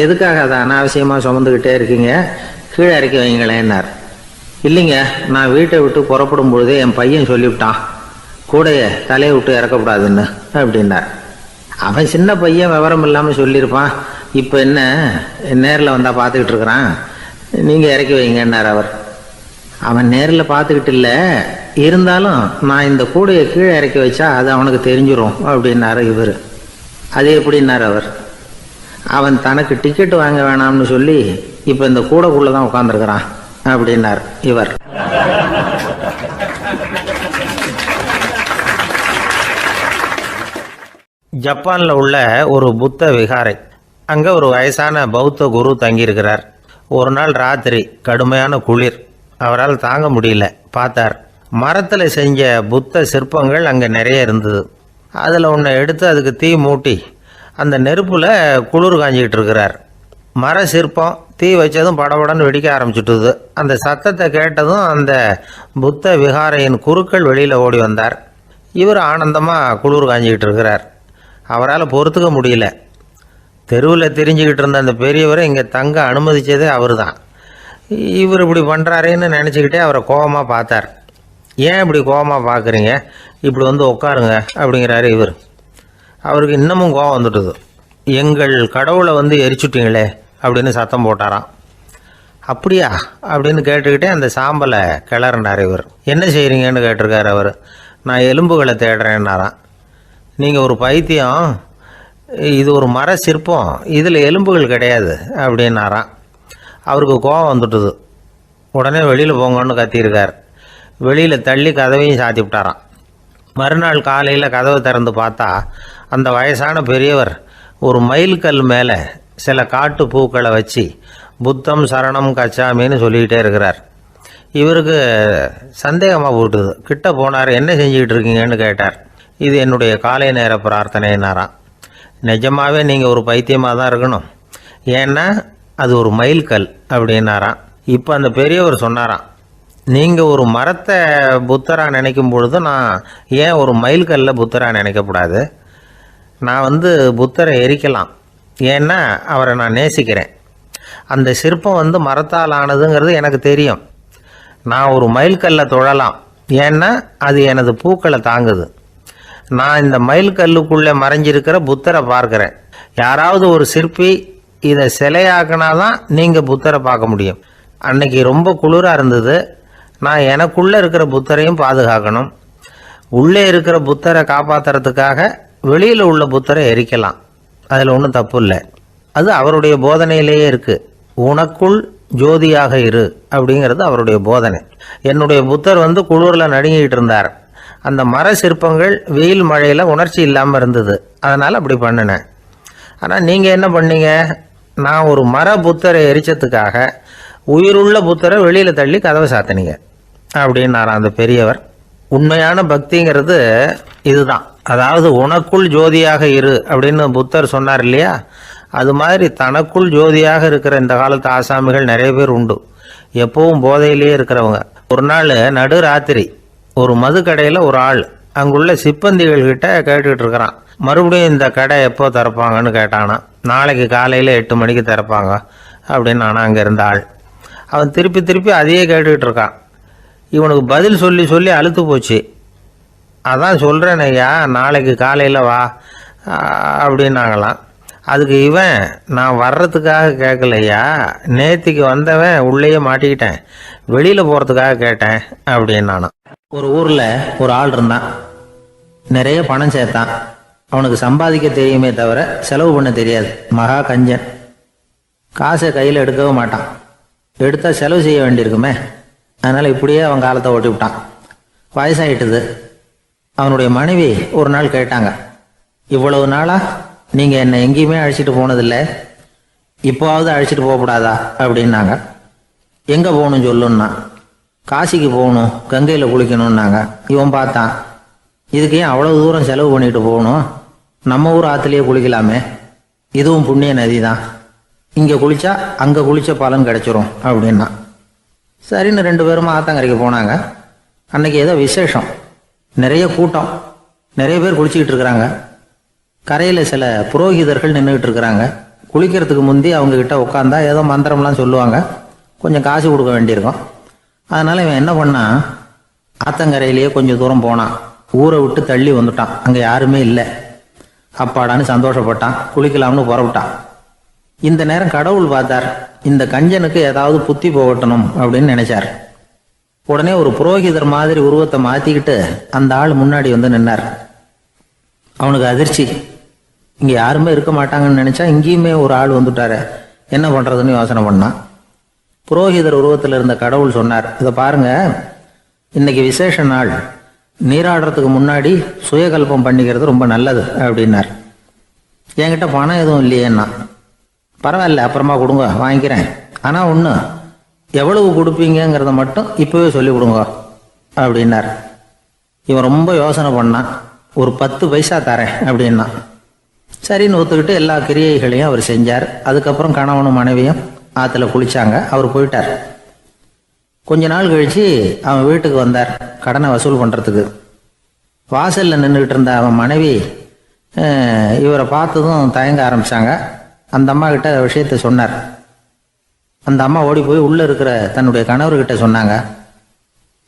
எதுக்காக அதை அனாவசியமாக சுமந்துக்கிட்டே இருக்கீங்க, கீழே இறக்கி வைங்களேன்னார். இல்லைங்க, நான் வீட்டை விட்டு புறப்படும் பொழுதே என் பையன் சொல்லிவிட்டான், கூடையை தலையை விட்டு இறக்கக்கூடாதுன்னு அப்படின்னார். அவன் சின்ன பையன், விவரம் இல்லாமல் சொல்லியிருப்பான். இப்போ என்ன நேரில் வந்தால் பார்த்துக்கிட்டு இருக்கிறான், நீங்கள் இறக்கி வைங்கன்னார் அவர். அவன் நேரில் பார்த்துக்கிட்டு இல்லை, இருந்தாலும் நான் இந்த கூடையை கீழே இறக்கி வச்சா அது அவனுக்கு தெரிஞ்சிடும் அப்படின்னாரு இவர். அது எப்படின்னார் அவர். அவன் தனக்கு டிக்கெட் வாங்க வேணாம்னு சொல்லி இப்போ இந்த கூடைக்குள்ளே தான் உட்காந்துருக்கிறான் அப்படின்னார் இவர். ஜப்பானில் உள்ள ஒரு புத்த விகாரை, அங்கே ஒரு வயசான பௌத்த குரு தங்கியிருக்கிறார். ஒரு நாள் ராத்திரி கடுமையான குளிர், அவரால் தாங்க முடியல. பார்த்தார், மரத்தில் செஞ்ச புத்த சிற்பங்கள் அங்கே நிறைய இருந்தது. அதில் ஒன்றை எடுத்து அதுக்கு தீ மூட்டி அந்த நெருப்பில் குளிர் காஞ்சிக்கிட்டு இருக்கிறார். மர சிற்பம் தீ வச்சதும் படபடன்னு வெடிக்க ஆரம்பிச்சுட்டுது. அந்த சத்தத்தை கேட்டதும் அந்த புத்த விகாரையின் குருக்கள் வெளியில் ஓடி வந்தார். இவர் ஆனந்தமாக குளிர் காஞ்சிக்கிட்டு இருக்கிறார். அவரால் பொறுத்துக்க முடியல. தெருவில் தெரிஞ்சுக்கிட்டு இருந்த அந்த பெரியவரை இங்கே தங்க அனுமதித்ததே அவர் தான். இவர் இப்படி பண்ணுறாருன்னு நினச்சிக்கிட்டே அவரை கோபமாக பார்த்தார். ஏன் இப்படி கோபமாக பார்க்குறீங்க, இப்படி வந்து உட்காருங்க அப்படிங்கிறாரு இவர். அவருக்கு இன்னமும் கோபம் வந்துட்டுது. எங்கள் கடவுளை வந்து எரிச்சுட்டிங்களே அப்படின்னு சத்தம் போட்டாராம். அப்படியா அப்படின்னு கேட்டுக்கிட்டே அந்த சாம்பலை கிளறினார் இவர். என்ன செய்கிறீங்கன்னு கேட்டிருக்காரு அவர். நான் எலும்புகளை தேடுறேன்னாராம். நீங்கள் ஒரு பைத்தியம், இது ஒரு மர சிற்பம், இதில் எலும்புகள் கிடையாது அப்படின்னாராம். அவருக்கு கோபம் வந்துட்டுது. உடனே வெளியில் போங்கன்னு கத்தியிருக்கார். வெளியில் தள்ளி கதவையும் சாத்தி விட்டாராம். மறுநாள் காலையில் கதவை திறந்து பார்த்தா அந்த வயசான பெரியவர் ஒரு மைல்கல் மேலே சில காட்டு பூக்களை வச்சு புத்தம் சரணம் கச்சாமின்னு சொல்லிக்கிட்டே இருக்கிறார். இவருக்கு சந்தேகமாக போட்டுது. கிட்ட போனார். என்ன செஞ்சுக்கிட்டு இருக்கீங்கன்னு கேட்டார். இது என்னுடைய காலை நேர பிரார்த்தனைனாராம். நிஜமாகவே நீங்கள் ஒரு பைத்தியமாக தான் இருக்கணும், ஏன்னா அது ஒரு மைல்கல் அப்படின்னாராம். இப்போ அந்த பெரியவர் சொன்னாராம், நீங்கள் ஒரு மரத்தை புத்தராக நினைக்கும் பொழுது நான் ஏன் ஒரு மைல்கல்ல புத்தராக நினைக்கக்கூடாது? நான் வந்து புத்தரை எரிக்கலாம், ஏன்னா அவரை நான் நேசிக்கிறேன். அந்த சிற்பம் வந்து மரத்தால் ஆனதுங்கிறது எனக்கு தெரியும். நான் ஒரு மைல்கல்லை தொழலாம், ஏன்னா அது எனது பூக்களை தாங்குது. நான் இந்த மைல்கல்லுக்குள்ளே மறைஞ்சிருக்கிற புத்தரை பார்க்குறேன். யாராவது ஒரு சிற்பி இதை சிலையாக்கினாதான் நீங்கள் புத்தரை பார்க்க முடியும். அன்னைக்கு ரொம்ப குளிராக இருந்தது. நான் எனக்குள்ளே இருக்கிற புத்தரையும் பாதுகாக்கணும். உள்ளே இருக்கிற புத்தரை காப்பாற்றுறதுக்காக வெளியில் உள்ள புத்தரை எரிக்கலாம், அதில் ஒன்றும் தப்பு இல்லை. அது அவருடைய போதனையிலேயே இருக்குது. உனக்குள் ஜோதியாக இரு அப்படிங்கிறது அவருடைய போதனை. என்னுடைய புத்தர் வந்து குளிரில் நடுங்கிட்டு இருந்தார். அந்த மர சிற்பங்கள் வெயில் மழையில் உணர்ச்சி இல்லாமல் இருந்தது, அதனால் அப்படி பண்ணினேன். ஆனால் நீங்கள் என்ன பண்ணீங்க? நான் ஒரு மர புத்தரை எரிச்சதுக்காக உயிருள்ள புத்தரை வெளியில் தள்ளி கதவை சாத்தினீங்க அப்படின்னாராம் அந்த பெரியவர். உண்மையான பக்திங்கிறது இதுதான். அதாவது உனக்குள் ஜோதியாக இரு அப்படின்னு புத்தர் சொன்னார் இல்லையா, அது மாதிரி தனக்குள் ஜோதியாக இருக்கிற இந்த காலத்து ஆசாமிகள் நிறைய பேர் உண்டு. எப்பவும் போதையிலேயே இருக்கிறவங்க. ஒரு நாள் நடு ராத்திரி ஒரு மது கடையில் ஒரு ஆள் அங்குள்ள சிப்பந்திகள் கிட்ட கேட்டுக்கிட்டு இருக்கிறான். மறுபடியும் இந்த கடை எப்போ திறப்பாங்கன்னு கேட்டானா. நாளைக்கு காலையில் 8 மணிக்கு திறப்பாங்க அப்படின்னு நானும் அங்கே இருந்த ஆள். அவன் திருப்பி திருப்பி அதையே கேட்டுக்கிட்டு இருக்கான். இவனுக்கு பதில் சொல்லி சொல்லி அழுத்து போச்சு. அதான் சொல்கிறேன் ஐயா, நாளைக்கு காலையில் வா அப்படின்னாங்களாம். அதுக்கு இவன், நான் வர்றதுக்காக கேட்கலையா, நேத்திக்கு வந்தவன் உள்ளேயே மாட்டிக்கிட்டேன், வெளியில் போகிறதுக்காக கேட்டேன் அப்படின்னு நானும். ஒரு ஊரில் ஒரு ஆள் இருந்தான். நிறைய பணம் சேர்த்தான். அவனுக்கு சம்பாதிக்க தெரியுமே தவிர செலவு பண்ண தெரியாது. மகா கஞ்சன். காசை கையில் எடுக்கவே மாட்டான். எடுத்தால் செலவு செய்ய வேண்டியிருக்குமே, அதனால் இப்படியே அவன் காலத்தை ஓட்டி விட்டான். வயசாகிட்டுது. அவனுடைய மனைவி ஒரு நாள் கேட்டாங்க, இவ்வளவு நாளாக நீங்கள் என்னை எங்கேயுமே அழைச்சிட்டு போனதில்லை, இப்போவாவது அழைச்சிட்டு போகக்கூடாதா அப்படின்னாங்க. எங்கே போகணும் சொல்லுன்னா. காசிக்கு போகணும், கங்கையில் குளிக்கணும்னாங்க. இவன் பார்த்தான், இதுக்கு ஏன் அவ்வளோ தூரம் செலவு பண்ணிட்டு போகணும், நம்ம ஊர் ஆற்றுலேயே குளிக்கலாமே, இதுவும் புண்ணிய நதி தான், இங்கே குளித்தா அங்கே குளித்த பலன் கிடைச்சிரும் அப்படின்னா. சரின்னு 2 பேரும் ஆத்தங்கரைக்கு போனாங்க. அன்னைக்கு ஏதோ விசேஷம், நிறைய கூட்டம், நிறைய பேர் குளிச்சுக்கிட்டு இருக்கிறாங்க. கரையில் சில புரோகிதர்கள் நின்றுக்கிட்டு இருக்கிறாங்க. குளிக்கிறதுக்கு முந்தி அவங்கக்கிட்ட உட்காந்தா ஏதோ மந்திரம்லாம் சொல்லுவாங்க, கொஞ்சம் காசு கொடுக்க வேண்டியிருக்கும். அதனால் இவன் என்ன பண்ணான், ஆத்தங்கரையிலேயே கொஞ்சம் தூரம் போனான். ஊரை விட்டு தள்ளி வந்துட்டான். அங்கே யாருமே இல்லை. அப்பாடான்னு சந்தோஷப்பட்டான். குளிக்கலாம்னு புறப்பட்டான். இந்த நேரம் கடவுள் பார்த்தார், இந்த கஞ்சனுக்கு ஏதாவது புத்தி போகட்டணும் அப்படின்னு நினைச்சார். உடனே ஒரு புரோகிதர் மாதிரி உருவத்தை மாற்றிக்கிட்டு அந்த ஆள் முன்னாடி வந்து நின்னார். அவனுக்கு அதிர்ச்சி. இங்கே யாருமே இருக்க மாட்டாங்கன்னு நினச்சா இங்கேயுமே ஒரு ஆள் வந்துட்டாரு, என்ன பண்ணுறதுன்னு யோசனை பண்ணான். புரோகிதர் உருவத்தில் இருந்த கடவுள் சொன்னார், இதை பாருங்க, இன்னைக்கு விசேஷ நாள், நீராடுறதுக்கு முன்னாடி சுயகல்பம் பண்ணிக்கிறது ரொம்ப நல்லது அப்படின்னார். என்கிட்ட பணம் எதுவும் இல்லையேன்னா. பரவாயில்ல, அப்புறமா கொடுங்க, வாங்கிக்கிறேன். ஆனால் ஒன்று, எவ்வளவு கொடுப்பீங்கிறத மட்டும் இப்போவே சொல்லி கொடுங்க அப்படின்னார். இவன் ரொம்ப யோசனை பண்ணான். ஒரு 10 பைசா தரேன் அப்படின்னா. சரின்னு ஒத்துக்கிட்டு எல்லா கிரியைகளையும் அவர் செஞ்சார். அதுக்கப்புறம் கணவனும் மனைவியும் ஆற்றுல குளிச்சாங்க. அவர் போயிட்டார். கொஞ்ச நாள் கழித்து அவன் வீட்டுக்கு வந்தார் கடனை வசூல் பண்ணுறதுக்கு. வாசலில் நின்றுக்கிட்டு இருந்த அவன் மனைவி இவரை பார்த்ததும் தயங்க ஆரம்பித்தாங்க. அந்த அம்மா கிட்ட விஷயத்த சொன்னார். அந்த அம்மா ஓடி போய் உள்ளே இருக்கிற தன்னுடைய கணவர்கிட்ட சொன்னாங்க.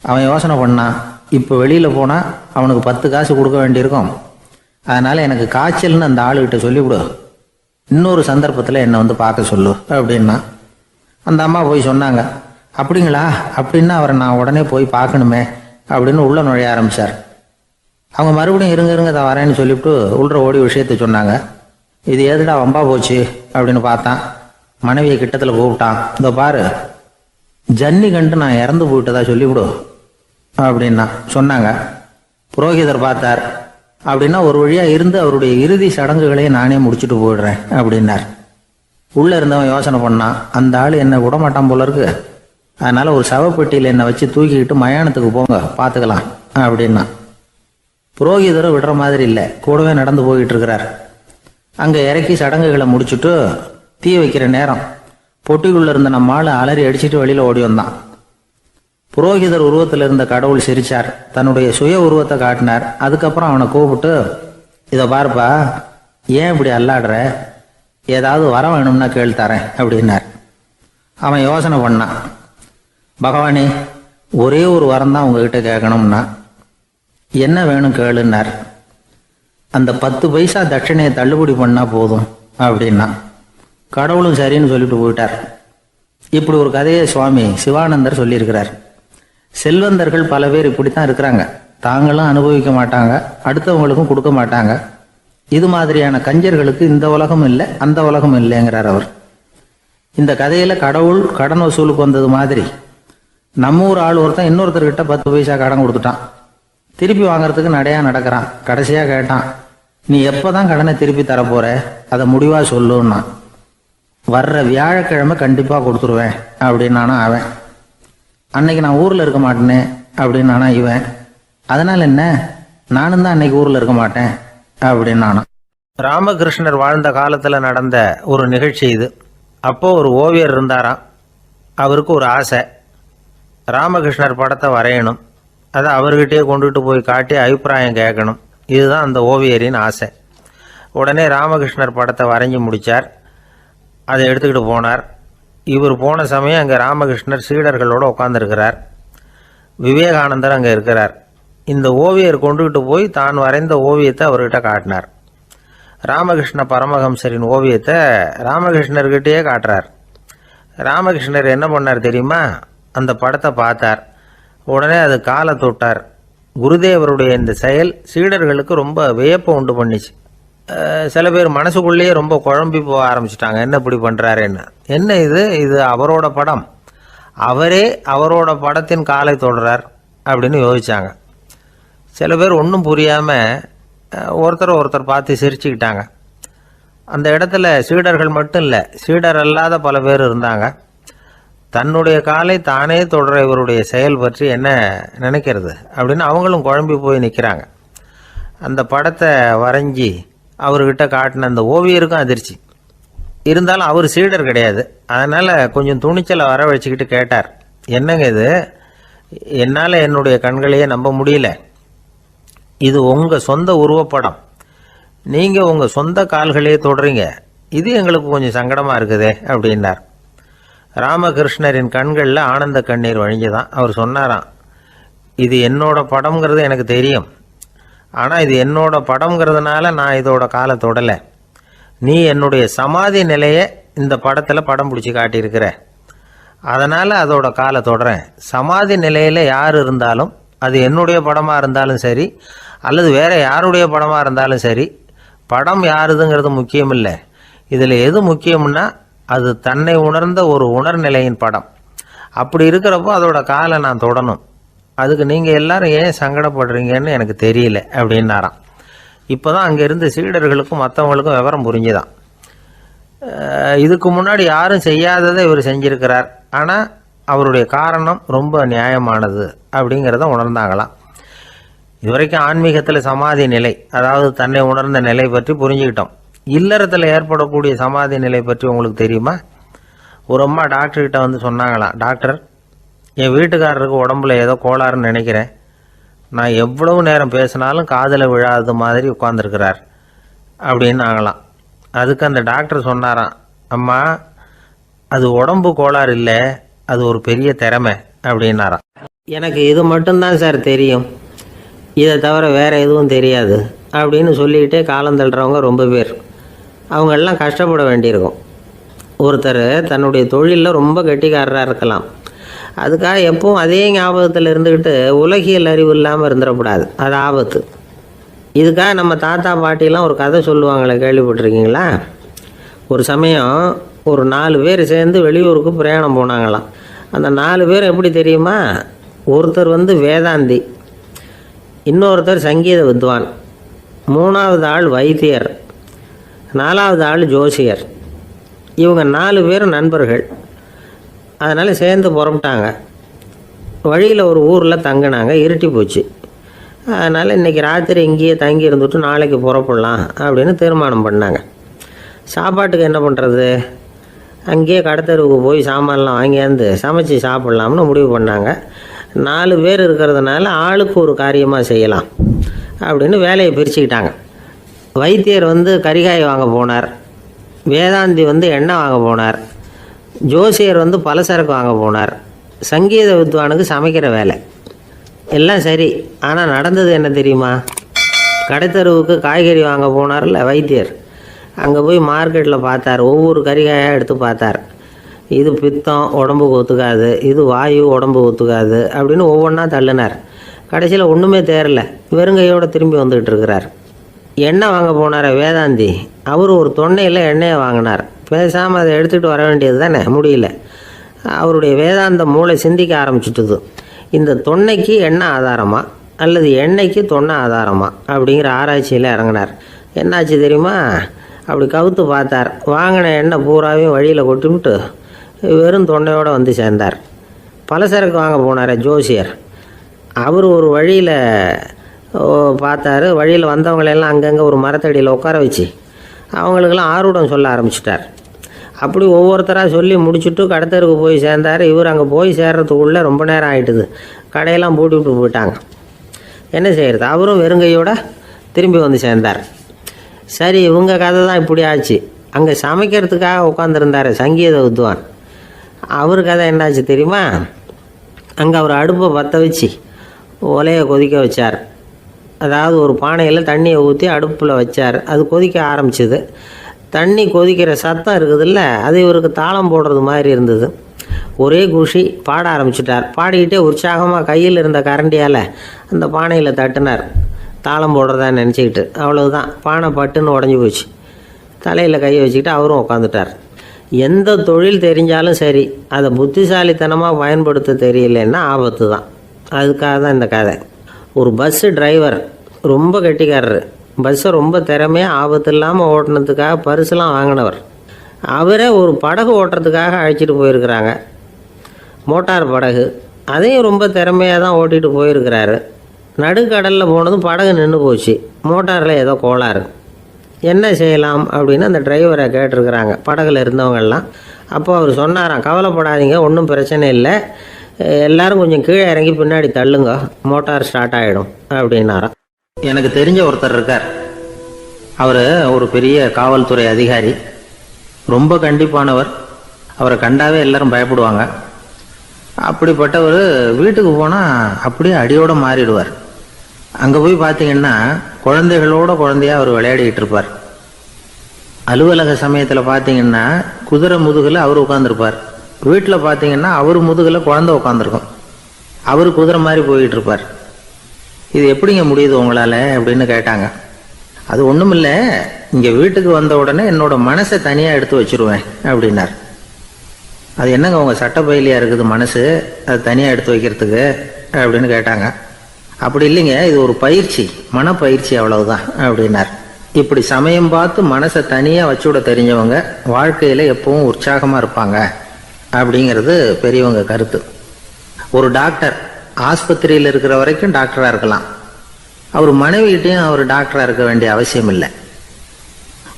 அவன் யோசனை பண்ணான், இப்போ வெளியில் போனால் அவனுக்கு 10 காசு கொடுக்க வேண்டியிருக்கும், அதனால் எனக்கு காய்ச்சல்னு அந்த ஆளுகிட்ட சொல்லிவிடு, இன்னொரு சந்தர்ப்பத்தில் என்னை வந்து பார்க்க சொல்லு அப்படின்னா. அந்த அம்மா போய் சொன்னாங்க. அப்படிங்களா, அப்படின்னா அவரை நான் உடனே போய் பார்க்கணுமே அப்படின்னு உள்ள நுழைய ஆரம்பித்தார். அவங்க மறுபடியும் இருங்க தான் வரேன்னு சொல்லிவிட்டு உள்ள ஓடி விஷயத்த சொன்னாங்க. இது எதுடா வம்பா போச்சு அப்படின்னு பார்த்தான். மனைவியை கிட்டத்தில் கூப்பிட்டான். இதோ பாரு, ஜன்னி கண்டு நான் இறந்து போயிட்டதா சொல்லிவிடு அப்படின்னா சொன்னாங்க. புரோகிதர் பார்த்தார். அப்படின்னா ஒரு வழியாக இருந்து அவருடைய இறுதி சடங்குகளையும் நானே முடிச்சுட்டு போயிடுறேன் அப்படின்னார். உள்ளே இருந்தவன் யோசனை பண்ணான், அந்த ஆள் என்னை விடமாட்டான் போல இருக்கு, அதனால் ஒரு சவப்பெட்டியில் என்னை வச்சு தூக்கிக்கிட்டு மயானத்துக்கு போங்க பார்த்துக்கலாம் அப்படின்னா. புரோகிதரும் விடுற மாதிரி இல்லை, கூடவே நடந்து போயிட்டு இருக்கிறார். அங்கே இறக்கி சடங்குகளை முடிச்சுட்டு தீ வைக்கிற நேரம் பொட்டிக்குள்ளே இருந்த நம்ம ஆள் அலறி அடிச்சுட்டு வெளியில் ஓடி வந்தான். புரோகிதர் உருவத்தில் இருந்த கடவுள் சிரிச்சார், தன்னுடைய சுய உருவத்தை காட்டினார். அதுக்கப்புறம் அவனை கூப்பிட்டு, இதை பாருப்பா, ஏன் இப்படி அல்லாடுற, ஏதாவது வர வேணும்னா கேள் தரேன் அப்படின்னார். அவன் யோசனை பண்ணான். பகவானே, ஒரே ஒரு வரம் தான் உங்ககிட்ட கேட்கணும்னா. என்ன வேணும் கேளுன்னார். அந்த 10 பைசா தட்சணையை தள்ளுபடி பண்ணால் போதும் அப்படின்னா. கடவுளும் சரின்னு சொல்லிட்டு போயிட்டார். இப்படி ஒரு கதையை சுவாமி சிவானந்தர் சொல்லியிருக்கிறார். செல்வந்தர்கள் பல பேர் இப்படித்தான் இருக்கிறாங்க. தாங்களும் அனுபவிக்க மாட்டாங்க, அடுத்தவங்களுக்கும் கொடுக்க மாட்டாங்க. இது மாதிரியான கஞ்சர்களுக்கு இந்த உலகம் இல்லை, அந்த உலகம் இல்லைங்கிறார் அவர். இந்த கதையில கடவுள் கடன் வசூலுக்கு வந்தது மாதிரி நம்ம ஊர் ஆள் ஒருத்தன் இன்னொருத்தர்கிட்ட 10 பைசா கடன் கொடுத்துட்டான். திருப்பி வாங்கறதுக்கு நடையா நடக்கிறான். கடைசியா கேட்டான், நீ எப்பதான் கடனை திருப்பி தரப்போற, அதை முடிவா சொல்லுன்னா. வர்ற வியாழக்கிழமை கண்டிப்பா கொடுத்துருவேன் அப்படின்னானா அவன். அன்னைக்கு நான் ஊர்ல இருக்க மாட்டேனே அப்படின்னானா இவன். அதனால என்ன, நானும் தான் அன்னைக்கு ஊர்ல இருக்க மாட்டேன் அப்படின்னானா. ராமகிருஷ்ணர் வாழ்ந்த காலத்துல நடந்த ஒரு நிகழ்ச்சி இது. அப்போ ஒரு ஓவியர் இருந்தாராம். அவருக்கு ஒரு ஆசை, ராமகிருஷ்ணர் படத்தை வரையணும், அதை அவர்கிட்டயே கொண்டுட்டு போய் காட்டி அபிப்பிராயம் கேட்கணும். இதுதான் அந்த ஓவியரின் ஆசை. உடனே ராமகிருஷ்ணர் படத்தை வரைஞ்சி முடித்தார். அதை எடுத்துக்கிட்டு போனார். இவர் போன சமயம் அங்கே ராமகிருஷ்ணர் சீடர்களோடு உட்காந்துருக்கிறார். விவேகானந்தர் அங்கே இருக்கிறார். இந்த ஓவியர் கொண்டுகிட்டு போய் தான் வரைந்த ஓவியத்தை அவர்கிட்ட காட்டினார். ராமகிருஷ்ண பரமஹம்சரின் ஓவியத்தை ராமகிருஷ்ணர்கிட்டயே காட்டுறார். ராமகிருஷ்ணர் என்ன பண்ணார் தெரியுமா, அந்த படத்தை பார்த்தார். உடனே அது காலை தொட்டார். குருதேவருடைய இந்த செயல் சீடர்களுக்கு ரொம்ப வியப்பை உண்டு பண்ணிச்சு. சில பேர் மனசுக்குள்ளேயே ரொம்ப குழம்பி போக ஆரம்பிச்சிட்டாங்க, என்ன இப்படி பண்ணுறாருன்னு. என்ன இது அவரோட படம், அவரே அவரோட படத்தின் காலை தொடுறார் அப்படின்னு யோசிச்சாங்க. சில பேர் ஒன்றும் புரியாமல் ஒருத்தர் பார்த்து சிரிச்சுக்கிட்டாங்க. அந்த இடத்துல சீடர்கள் மட்டும் இல்லை, சீடர் அல்லாத பல பேர் இருந்தாங்க. தன்னுடைய காலை தானே தொடர இவருடைய செயல் பற்றி என்ன நினைக்கிறது அப்படின்னு அவங்களும் குழம்பி போய் நிற்கிறாங்க. அந்த படத்தை வரைஞ்சி அவர்கிட்ட காட்டின அந்த ஓவியருக்கும் அதிர்ச்சி. இருந்தாலும் அவர் சீடர் கிடையாது, அதனால் கொஞ்சம் துணிச்சலை வர வச்சுக்கிட்டு கேட்டார், என்னங்க இது, என்னால் என்னுடைய கண்களையே நம்ப முடியல, இது உங்கள் சொந்த உருவப்படம், நீங்கள் உங்கள் சொந்த கால்களையே தொடுறீங்க, இது எங்களுக்கு கொஞ்சம் சங்கடமாக இருக்குதே அப்படின்னார். ராமகிருஷ்ணரின் கண்களில் ஆனந்த கண்ணீர் வழிஞ்சுதான். அவர் சொன்னாராம், இது என்னோட படம்ங்கிறது எனக்கு தெரியும், ஆனால் இது என்னோட படம்ங்கிறதுனால நான் இதோட காலை தொடலை. நீ என்னுடைய சமாதி நிலையை இந்த படத்தில் படம் பிடிச்சி காட்டியிருக்கிற, அதனால் அதோட காலை தொடறேன். சமாதி நிலையில் யார் இருந்தாலும், அது என்னுடைய படமாக இருந்தாலும் சரி அல்லது வேற யாருடைய படமாக இருந்தாலும் சரி, படம் யாருதுங்கிறது முக்கியம் இல்லை. இதில் எது முக்கியம்னா அது தன்னை உணர்ந்த ஒரு உணர்நிலையின் படம். அப்படி இருக்கிறப்போ அதோட காலை நான் தொடணும். அதுக்கு நீங்கள் எல்லாரும் ஏன் சங்கடப்படுறீங்கன்னு எனக்கு தெரியல அப்படின்னாராம். இப்போ தான் அங்கேருந்து சீடர்களுக்கும் மற்றவங்களுக்கும் விவரம் புரிஞ்சுதான். இதுக்கு முன்னாடி யாரும் செய்யாததை இவர் செஞ்சிருக்கிறார், ஆனால் அவருடைய காரணம் ரொம்ப நியாயமானது அப்படிங்கிறத உணர்ந்தாங்களாம். இதுவரைக்கும் ஆன்மீகத்தில் சமாதி நிலை, அதாவது தன்னை உணர்ந்த நிலை பற்றி புரிஞ்சுக்கிட்டோம். இல்லறத்தில் ஏற்படக்கூடிய சமாதி நிலை பற்றி உங்களுக்கு தெரியுமா? ஒரு அம்மா டாக்டர்கிட்ட வந்து சொன்னாங்களாம், டாக்டர், என் வீட்டுக்காரருக்கு உடம்புல ஏதோ கோளாறுன்னு நினைக்கிறேன், நான் எவ்வளவு நேரம் பேசினாலும் காதில் விழாத மாதிரி உட்கார்ந்துருக்கிறார் அப்படின்னு ஆகலாம். அதுக்கு அந்த டாக்டர் சொன்னாராம், அம்மா அது உடம்பு கோளாறு இல்லை, அது ஒரு பெரிய திறமை அப்படின்னாராம். எனக்கு இது மட்டும்தான் சார் தெரியும், இதை தவிர வேறு எதுவும் தெரியாது அப்படின்னு சொல்லிக்கிட்டே காலம் தள்ளுறவங்க ரொம்ப பேர். அவங்கெல்லாம் கஷ்டப்பட வேண்டியிருக்கும். ஒருத்தர் தன்னுடைய தொழிலில் ரொம்ப கெட்டிக்காரராக இருக்கலாம், அதுக்காக எப்பவும் அதே ஞாபகத்தில் இருந்துக்கிட்டு உலகியல் அறிவு இல்லாமல் இருந்துடக்கூடாது, அது ஆபத்து. இதுக்காக நம்ம தாத்தா பாட்டிலாம் ஒரு கதை சொல்லுவாங்களே, கேள்விப்பட்டிருக்கீங்களா? ஒரு சமயம் ஒரு 4 பேர் சேர்ந்து வெளியூருக்கு பிரயாணம் போனாங்களாம். அந்த 4 பேர் எப்படி தெரியுமா? ஒருத்தர் வேதாந்தி, இன்னொருத்தர் சங்கீத வித்வான், 3வது ஆள் வைத்தியர், 4வது ஆள் ஜோசியர். இவங்க 4 பேரும் நண்பர்கள். அதனால் சேர்ந்து புறப்பட்டாங்க. வழியில் ஒரு ஊரில் தங்கினாங்க. இருட்டி போச்சு. அதனால் இன்றைக்கி ராத்திரி இங்கேயே தங்கி இருந்துட்டு நாளைக்கு புறப்படலாம் அப்படின்னு தீர்மானம் பண்ணாங்க. சாப்பாட்டுக்கு என்ன பண்ணுறது? அங்கேயே கடத்தெருவுக்கு போய் சாமான்லாம் வாங்கியாந்து சமைச்சு சாப்பிட்லாம்னு முடிவு பண்ணாங்க. 4 பேர் இருக்கிறதுனால ஆளுக்கு ஒரு காரியமாக செய்யலாம் அப்படின்னு வேலையை பிரிச்சுக்கிட்டாங்க. வைத்தியர் கறிகாய் வாங்க போனார், வேதாந்தி எண்ணெய் வாங்க போனார், ஜோசியர் பலசரக்கு வாங்க போனார், சங்கீத வித்வானுக்கு சமைக்கிற வேலை. எல்லாம் சரி, ஆனால் நடந்தது என்ன தெரியுமா? கடைத்தெருவுக்கு காய்கறி வாங்க போனார்ல வைத்தியர், அங்கே போய் மார்க்கெட்டில் பார்த்தார். ஒவ்வொரு கறிகாயாக எடுத்து பார்த்தார். இது பித்தம், உடம்புக்கு ஒத்துக்காது, இது வாயு, உடம்புக்கு ஒத்துக்காது அப்படின்னு ஒவ்வொன்றா தள்ளினார். கடைசியில் ஒன்றுமே தேரல, வெறுங்கையோடு திரும்பி வந்துக்கிட்டு இருக்கிறார். எண்ணெய் வாங்க போனார் வேதாந்தி, அவர் ஒரு தொன்னையில் எண்ணெயை வாங்கினார். பேசாமல் அதை எடுத்துகிட்டு வர வேண்டியது தானே, முடியல. அவருடைய வேதாந்த மூளை சிந்திக்க ஆரம்பிச்சுட்டுது. இந்த தொன்னைக்கு எண்ணெய் ஆதாரமா அல்லது எண்ணெய்க்கு தொன்னை ஆதாரமா அப்படிங்கிற ஆராய்ச்சியில் இறங்கினார். என்னாச்சு தெரியுமா? அப்படி கவுத்து பார்த்தார். வாங்கின எண்ணெய் பூராவையும் வழியில் கொட்டிவிட்டு வெறும் தொன்னையோடு சேர்ந்தார். பலசரக்கு வாங்க போனார் ஜோசியர், அவர் ஒரு வழியில் பார்த்தாரு. வழியில் வந்தவங்களெல்லாம் அங்கங்கே ஒரு மரத்தடியில் உட்கார வச்சு அவங்களுக்கெல்லாம் ஆர்வம் சொல்ல ஆரம்பிச்சிட்டார். அப்படி ஒவ்வொருத்தராக சொல்லி முடிச்சுட்டு கடத்தருக்கு போய் சேர்ந்தார். இவர் அங்கே போய் சேர்றதுக்குள்ளே ரொம்ப நேரம் ஆகிட்டுது. கடையெல்லாம் பூட்டி விட்டு போயிட்டாங்க. என்ன செய்கிறது? அவரும் வெறுங்கையோடு திரும்பி சேர்ந்தார். சரி, இவங்க கதை தான் இப்படி ஆச்சு. அங்கே சமைக்கிறதுக்காக உட்காந்துருந்தார் சங்கீத வித்வான், அவர் கதை என்னாச்சு தெரியுமா? அங்கே அவர் அடுப்பை பற்ற வச்சு ஒலையை கொதிக்க வச்சார். அதாவது ஒரு பானையில் தண்ணியை ஊற்றி அடுப்பில் வச்சார். அது கொதிக்க ஆரம்பிச்சிது. தண்ணி கொதிக்கிற சத்தம் இருக்குதுல்ல, அது இவருக்கு தாளம் போடுறது மாதிரி இருந்தது. ஒரே குஷி, பாட ஆரம்பிச்சிட்டார். பாடிக்கிட்டே உற்சாகமாக கையில் இருந்த கரண்டியால் அந்த பானையில் தட்டினார், தாளம் போடுறதா நினச்சிக்கிட்டு. அவ்வளவுதான், பானை பட்டுன்னு உடஞ்சி போச்சு. தலையில் கையை வச்சுக்கிட்டு அவரும் உட்காந்துட்டார். எந்த தொழில் தெரிஞ்சாலும் சரி, அதை புத்திசாலித்தனமாக பயன்படுத்த தெரியலன்னா ஆபத்து தான். அதுக்காக தான் இந்த கதை. ஒரு பஸ்ஸு டிரைவர் ரொம்ப கெட்டிக்காரர். பஸ்ஸை ரொம்ப திறமையாக ஆபத்து இல்லாமல் ஓட்டினதுக்காக பரிசுலாம் வாங்கினவர். அவரே ஒரு படகு ஓட்டுறதுக்காக அழைச்சிட்டு போயிருக்கிறாங்க, மோட்டார் படகு. அதையும் ரொம்ப திறமையாக தான் ஓட்டிகிட்டு போயிருக்கிறாரு. நடுக்கடலில் போனதும் படகு நின்று போச்சு. மோட்டாரில் ஏதோ கோளாறு. என்ன செய்யலாம் அப்படின்னு அந்த டிரைவரை கேட்டிருக்கிறாங்க படகுல இருந்தவங்கெல்லாம். அப்போ அவர் சொன்னாராம், கவலைப்படாதீங்க, ஒன்றும் பிரச்சனை இல்லை, எல்லோரும் கொஞ்சம் கீழே இறங்கி பின்னாடி தள்ளுங்க, மோட்டார் ஸ்டார்ட் ஆகிடும் அப்படின்னாராம். எனக்கு தெரிஞ்ச ஒருத்தர் இருக்கார். அவர் ஒரு பெரிய காவல்துறை அதிகாரி, ரொம்ப கண்டிப்பானவர். அவரை கண்டாவே எல்லாரும் பயப்படுவாங்க. அப்படிப்பட்டவர் வீட்டுக்கு போனால் அப்படியே அடியோடு மாறிடுவார். அங்கே போய் பார்த்தீங்கன்னா குழந்தைகளோட குழந்தையாக அவர் விளையாடிக்கிட்டு இருப்பார். அலுவலக சமயத்தில் பார்த்தீங்கன்னா குதிரை முதுகில் அவர் உட்காந்துருப்பார். வீட்டில் பார்த்தீங்கன்னா அவர் முதுகில் குழந்தை உட்காந்துருக்கும். அவர் குதிரை மாதிரி போயிட்டு இருப்பார். இது எப்படிங்க முடியுது உங்களால் அப்படின்னு கேட்டாங்க. அது ஒன்றும் இல்லை, இங்கே வீட்டுக்கு வந்த உடனே என்னோட மனசை தனியாக எடுத்து வச்சுருவேன் அப்படின்னார். அது என்னங்க உங்கள் சட்டப்பயிலியாக இருக்குது மனசு, அது தனியாக எடுத்து வைக்கிறதுக்கு அப்படின்னு கேட்டாங்க. அப்படி இல்லைங்க, இது ஒரு பயிற்சி, மனப்பயிற்சி, அவ்வளவுதான் அப்படின்னார். இப்படி சமயம் பார்த்து மனசை தனியாக வச்சுவிட தெரிஞ்சவங்க வாழ்க்கையில் எப்பவும் உற்சாகமாக இருப்பாங்க அப்படிங்கிறது பெரியவங்க கருத்து. ஒரு டாக்டர் ஆஸ்பத்திரியில் இருக்கிற வரைக்கும் டாக்டராக இருக்கலாம். அவர் மனைவிகிட்டையும் அவர் டாக்டராக இருக்க வேண்டிய அவசியம் இல்லை.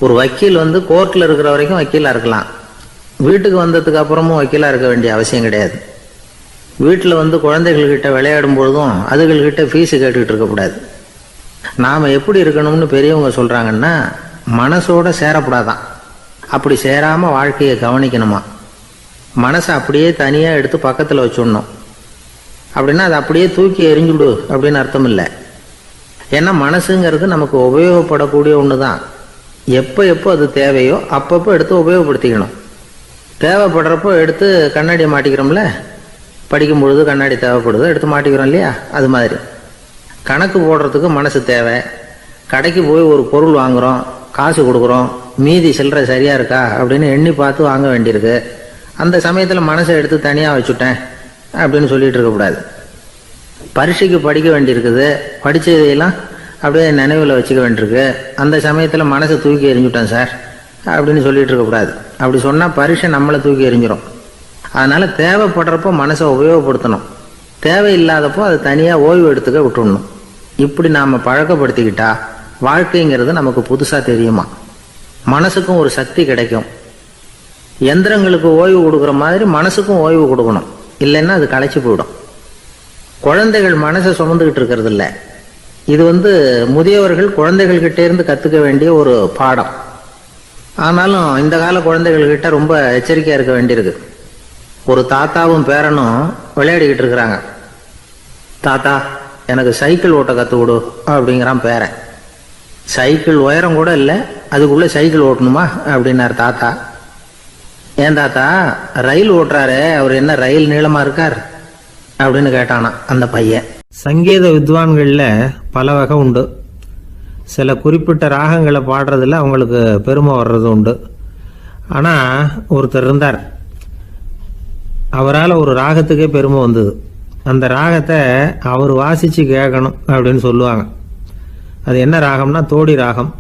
ஒரு வக்கீல் கோர்ட்டில் இருக்கிற வரைக்கும் வக்கீலாக இருக்கலாம். வீட்டுக்கு வந்ததுக்கு அப்புறமும் வக்கீலாக இருக்க வேண்டிய அவசியம் கிடையாது. வீட்டில் குழந்தைகள்கிட்ட விளையாடும் பொழுதும் அதுகள்கிட்ட ஃபீஸு கேட்டுக்கிட்டு இருக்கக்கூடாது. நாம் எப்படி இருக்கணும்னு பெரியவங்க சொல்கிறாங்கன்னா, மனசோட சேரக்கூடாதான். அப்படி சேராமல் வாழ்க்கையை கவனிக்கணுமா. மனசை அப்படியே தனியாக எடுத்து பக்கத்தில் வச்சுடணும். அப்படின்னா அதை அப்படியே தூக்கி எறிஞ்சுடு அப்படின்னு அர்த்தம் இல்லை. ஏன்னா மனசுங்கிறது நமக்கு உபயோகப்படக்கூடிய ஒன்று தான். எப்போ எப்போ அது தேவையோ அப்பப்போ எடுத்து உபயோகப்படுத்திக்கணும். தேவைப்படுறப்போ எடுத்து கண்ணாடியை மாட்டிக்கிறோம்ல, படிக்கும் பொழுது கண்ணாடி தேவைப்படுது, எடுத்து மாட்டிக்கிறோம் இல்லையா? அது மாதிரி கணக்கு போடுறதுக்கு மனசு தேவை. கடைக்கு போய் ஒரு பொருள் வாங்குகிறோம், காசு கொடுக்குறோம், மீதி சில்லறை சரியாக இருக்கா அப்படின்னு எண்ணி பார்த்து வாங்க வேண்டியிருக்கு. அந்த சமயத்தில் மனசை எடுத்து தனியாக வச்சுட்டேன் அப்படின்னு சொல்லிட்டு இருக்கக்கூடாது. பரீட்சைக்கு படிக்க வேண்டியிருக்குது, படித்ததையெல்லாம் அப்படியே நினைவில் வச்சுக்க வேண்டியிருக்கு. அந்த சமயத்தில் மனசை தூக்கி எறிஞ்சுட்டேன் சார் அப்படின்னு சொல்லிட்டு இருக்கக்கூடாது. அப்படி சொன்னால் பரீட்சை நம்மளை தூக்கி எறிஞ்சிடும். அதனால் தேவைப்படுறப்போ மனசை உபயோகப்படுத்தணும், தேவையில்லாதப்போ அதை தனியாக ஓய்வு எடுத்துக்க விட்டுடணும். இப்படி நாம் பழக்கப்படுத்திக்கிட்டா வாழ்க்கைங்கிறது நமக்கு புதுசாக தெரியுமா. மனசுக்கும் ஒரு சக்தி கிடைக்கும். எந்திரங்களுக்கு ஓய்வு கொடுக்குற மாதிரி மனசுக்கும் ஓய்வு கொடுக்கணும், இல்லைன்னா அது களைச்சி போயிடும். குழந்தைகள் மனசை சுமந்துக்கிட்டு இருக்கிறது இல்லை. இது முதியவர்கள் குழந்தைகள்கிட்ட இருந்து கற்றுக்க வேண்டிய ஒரு பாடம். ஆனாலும் இந்த கால குழந்தைகள்கிட்ட ரொம்ப எச்சரிக்கையாக இருக்க வேண்டியிருக்கு. ஒரு தாத்தாவும் பேரனும் விளையாடிக்கிட்டு இருக்கிறாங்க. தாத்தா எனக்கு சைக்கிள் ஓட்ட கற்றுக் கொடு அப்படிங்கிறான் பேரன். சைக்கிள் உயரம் கூட இல்லை, அதுக்குள்ளே சைக்கிள் ஓட்டணுமா அப்படின்னார் தாத்தா. ஏன் தாத்தா, ரயில் ஓட்டுறாரு, அவர் என்ன ரயில் நீளமாக இருக்கார் அப்படின்னு கேட்டானா அந்த பையன். சங்கீத வித்வான்களில் பல வகை உண்டு. சில குறிப்பிட்ட ராகங்களை பாடுறதுல அவங்களுக்கு பெருமை வர்றது உண்டு. ஆனால் ஒருத்தர் இருந்தார், அவரால் ஒரு ராகத்துக்கே பெருமை வந்தது. அந்த ராகத்தை அவர் வாசித்து கேட்கணும் அப்படின்னு சொல்லுவாங்க. அது என்ன ராகம்னா தோடி ராகம்.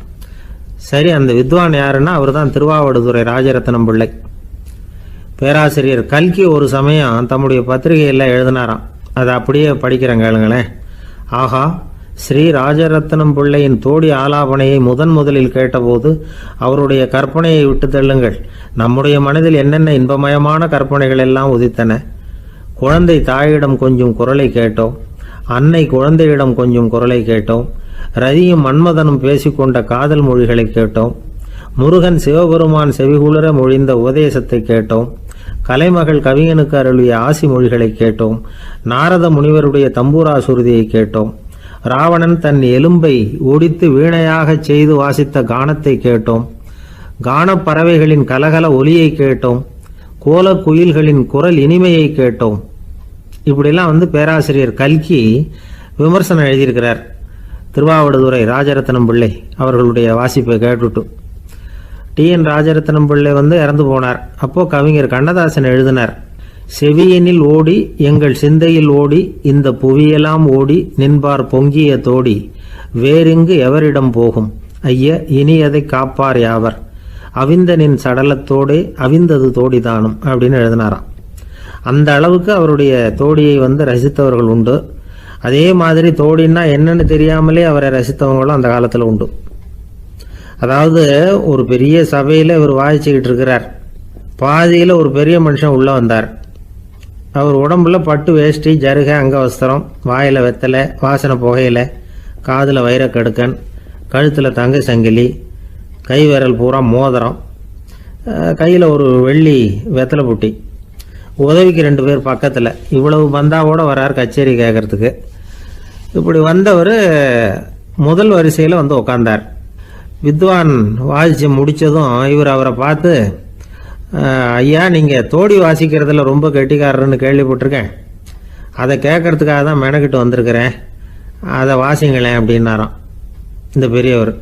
சரி, அந்த வித்வான் யாருன்னா அவர் தான் திருவாவடுதுறை ராஜரத்னம் பிள்ளை. பேராசிரியர் கல்கி ஒரு சமயம் தம்முடைய பத்திரிகையில் எழுதினாராம். அதை அப்படியே படிக்கிறேன் கேளுங்களேன். ஆகா, ஸ்ரீ ராஜரத்னம் பிள்ளையின் தோடி ஆலாபனையை முதலில் கேட்டபோது அவருடைய கற்பனையை விட்டு தள்ளுங்கள். நம்முடைய மனதில் என்னென்ன இன்பமயமான கற்பனைகள் எல்லாம் உதித்தன. குழந்தை தாயிடம் கொஞ்சம் குரலை கேட்டோம், அன்னை குழந்தையிடம் கொஞ்சம் குரலை கேட்டோம், ரதியும் மன்மதனும் பேசிக்கொண்ட காதல் மொழிகளை கேட்டோம், முருகன் சிவபெருமான் செவிகுளர மொழிந்த உபதேசத்தை கேட்டோம், கலைமகள் கவிஞனுக்கு அருளிய ஆசி மொழிகளை கேட்டோம், நாரத முனிவருடைய தம்பூரா சுருதியை கேட்டோம், ராவணன் தன் எலும்பை ஒடித்து வீணையாகச் செய்து வாசித்த கானத்தை கேட்டோம், கானப் பறவைகளின் கலகல ஒலியை கேட்டோம், கோலக் குயில்களின் குரல் இனிமையை கேட்டோம். இப்படிலாம் பேராசிரியர் கல்கி விமர்சனம் எழுதியிருக்கிறார். திருவாவடுதுறை ராஜரத்னம் பிள்ளை அவர்களுடைய வாசிப்பை கேட்டுட்டு டி.என். ராஜரத்னம் பிள்ளை இறந்து போனார். அப்போ கவிஞர் கண்ணதாசன் எழுதினார், செவியனில் ஓடி எங்கள் சிந்தையில் ஓடி இந்த புவியெல்லாம் ஓடி நின்பார் பொங்கிய தோடி வேறிங்கு எவரிடம் போகும் ஐய இனி அதை காப்பார் யாவர் அவிந்தனின் சடலத்தோடே அவிந்தது தோடிதானும் அப்படின்னு எழுதினாராம். அந்த அளவுக்கு அவருடைய தோடியை ரசித்தவர்கள் உண்டு. அதே மாதிரி தோடின்னா என்னன்னு தெரியாமலே அவரை ரசித்தவங்களும் அந்த காலத்தில் உண்டு. அதாவது ஒரு பெரிய சபையில் இவர் வாசிச்சுக்கிட்டு இருக்கிறார். பாதியில் ஒரு பெரிய மனுஷன் உள்ளே வந்தார். அவர் உடம்புல பட்டு வேஷ்டி, ஜருகை, அங்கவஸ்திரம், வாயில் வெத்தலை, வாசனை புகையில, காதில் வைரக்கடுக்கன், கழுத்தில் தங்க சங்கிலி, கை விரல் பூரா மோதிரம், கையில் ஒரு வெள்ளி வெத்தலை புட்டி, உதவிக்கு 2 பேர் பக்கத்தில். இவ்வளவு பந்தாவோடு வரார் கச்சேரி கேட்கறதுக்கு. இப்படி வந்தவர் முதல் வரிசையில் உக்காந்தார். வித்வான் வாசித்து முடித்ததும் இவர் அவரை பார்த்து, ஐயா நீங்கள் தோடி வாசிக்கிறதுல ரொம்ப கெட்டிக்காரர்னு கேள்விப்பட்டிருக்கேன், அதை கேட்கறதுக்காக தான் மெனக்கிட்டு வந்திருக்கிறேன், அதை வாசிங்களேன் அப்படின்னாராம் இந்த பெரியவர்.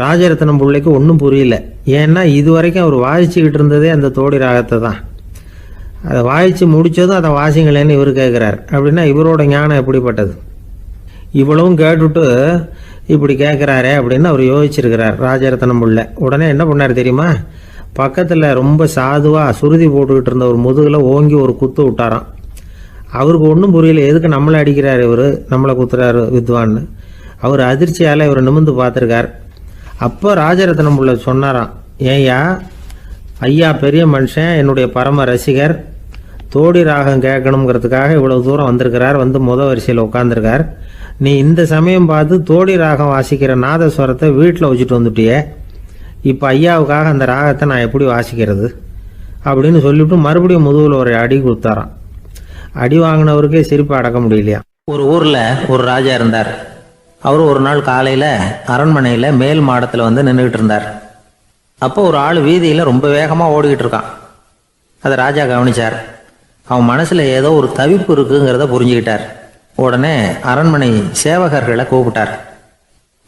ராஜரத்னம் பிள்ளைக்கு ஒன்றும் புரியல. ஏன்னா இது வரைக்கும் அவர் வாசிச்சுக்கிட்டு இருந்ததே அந்த தோடி ராகத்தை தான். அதை வாசித்து முடித்ததும் அதை வாசிங்களேன்னு இவர் கேட்குறார். அப்படின்னா இவரோட ஞானம் எப்படிப்பட்டது? இவ்வளவும் கேட்டுட்டு இப்படி கேட்குறாரே அப்படின்னு அவர் யோசிச்சிருக்கிறார் ராஜரத்னம் பிள்ளை. உடனே என்ன பண்ணார் தெரியுமா? பக்கத்தில் ரொம்ப சாதுவாக சுருதி போட்டுக்கிட்டு இருந்த ஒரு முதுகில் ஓங்கி ஒரு குத்து விட்டாராம். அவருக்கு ஒன்றும் புரியல, எதுக்கு நம்மளை அடிக்கிறார் இவர், நம்மளை குத்துறாரு வித்வான்னு. அவர் அதிர்ச்சியால் இவர் நிமிர்ந்து பார்த்துருக்கார். அப்போ ராஜரத்னம் பிள்ளை சொன்னாராம், ஏய்யா ஐயா பெரிய மனுஷன், என்னுடைய பரம ரசிகர், தோடி ராகம் கேட்கணுங்கிறதுக்காக இவ்வளவு தூரம் வந்திருக்கிறார், முதல் வரிசையில் உட்காந்துருக்கார். நீ இந்த சமயம் பார்த்து தோடி ராகம் வாசிக்கிற நாதஸ்வரத்தை வீட்டில் வச்சுட்டு வந்துட்டியே, இப்போ ஐயாவுக்காக அந்த ராகத்தை நான் எப்படி வாசிக்கிறது அப்படின்னு சொல்லிவிட்டு மறுபடியும் முதுகில் ஒரு அடி கொடுத்தாராம். அடி வாங்கினவருக்கே சிரிப்பு அடக்க முடியலையா. ஒரு ஊரில் ஒரு ராஜா இருந்தார். அவர் ஒரு நாள் காலையில் அரண்மனையில் மேல் மாடத்தில் வந்து நின்றுக்கிட்டு இருந்தார். அப்போ ஒரு ஆள் வீதியில் ரொம்ப வேகமாக ஓடிக்கிட்டு இருக்கான். அதை ராஜா கவனிச்சார். அவன் மனசில் ஏதோ ஒரு தவிப்பு இருக்குங்கிறத புரிஞ்சுக்கிட்டார். உடனே அரண்மனை சேவகர்களை கூப்பிட்டார்.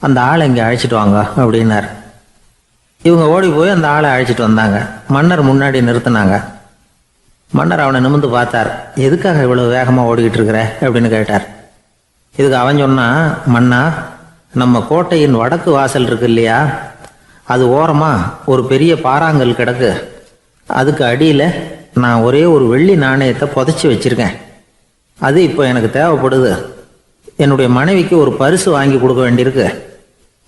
அந்த ஆளை இங்கே அழைச்சிட்டு வாங்க அப்படின்னார். இவங்க ஓடி போய் அந்த ஆளை அழைச்சிட்டு வந்தாங்க. மன்னர் முன்னாடி நிறுத்தினாங்க. மன்னர் அவனை நிமிர்ந்து பார்த்தார். எதுக்காக இவ்வளவு வேகமாக ஓடிக்கிட்டு இருக்கிற அப்படின்னு கேட்டார். இதுக்கு அவன் சொன்னான், மன்னா, நம்ம கோட்டையின் வடக்கு வாசல் இருக்கு இல்லையா, அது ஓரமாக ஒரு பெரிய பாறாங்கல் கிடக்கு. அதுக்கு அடியில் நான் ஒரே ஒரு வெள்ளி நாணயத்தை புதைச்சி வச்சிருக்கேன். அது இப்போ எனக்கு தேவைப்படுது. என்னுடைய மனைவிக்கு ஒரு பரிசு வாங்கி கொடுக்க வேண்டியிருக்கு.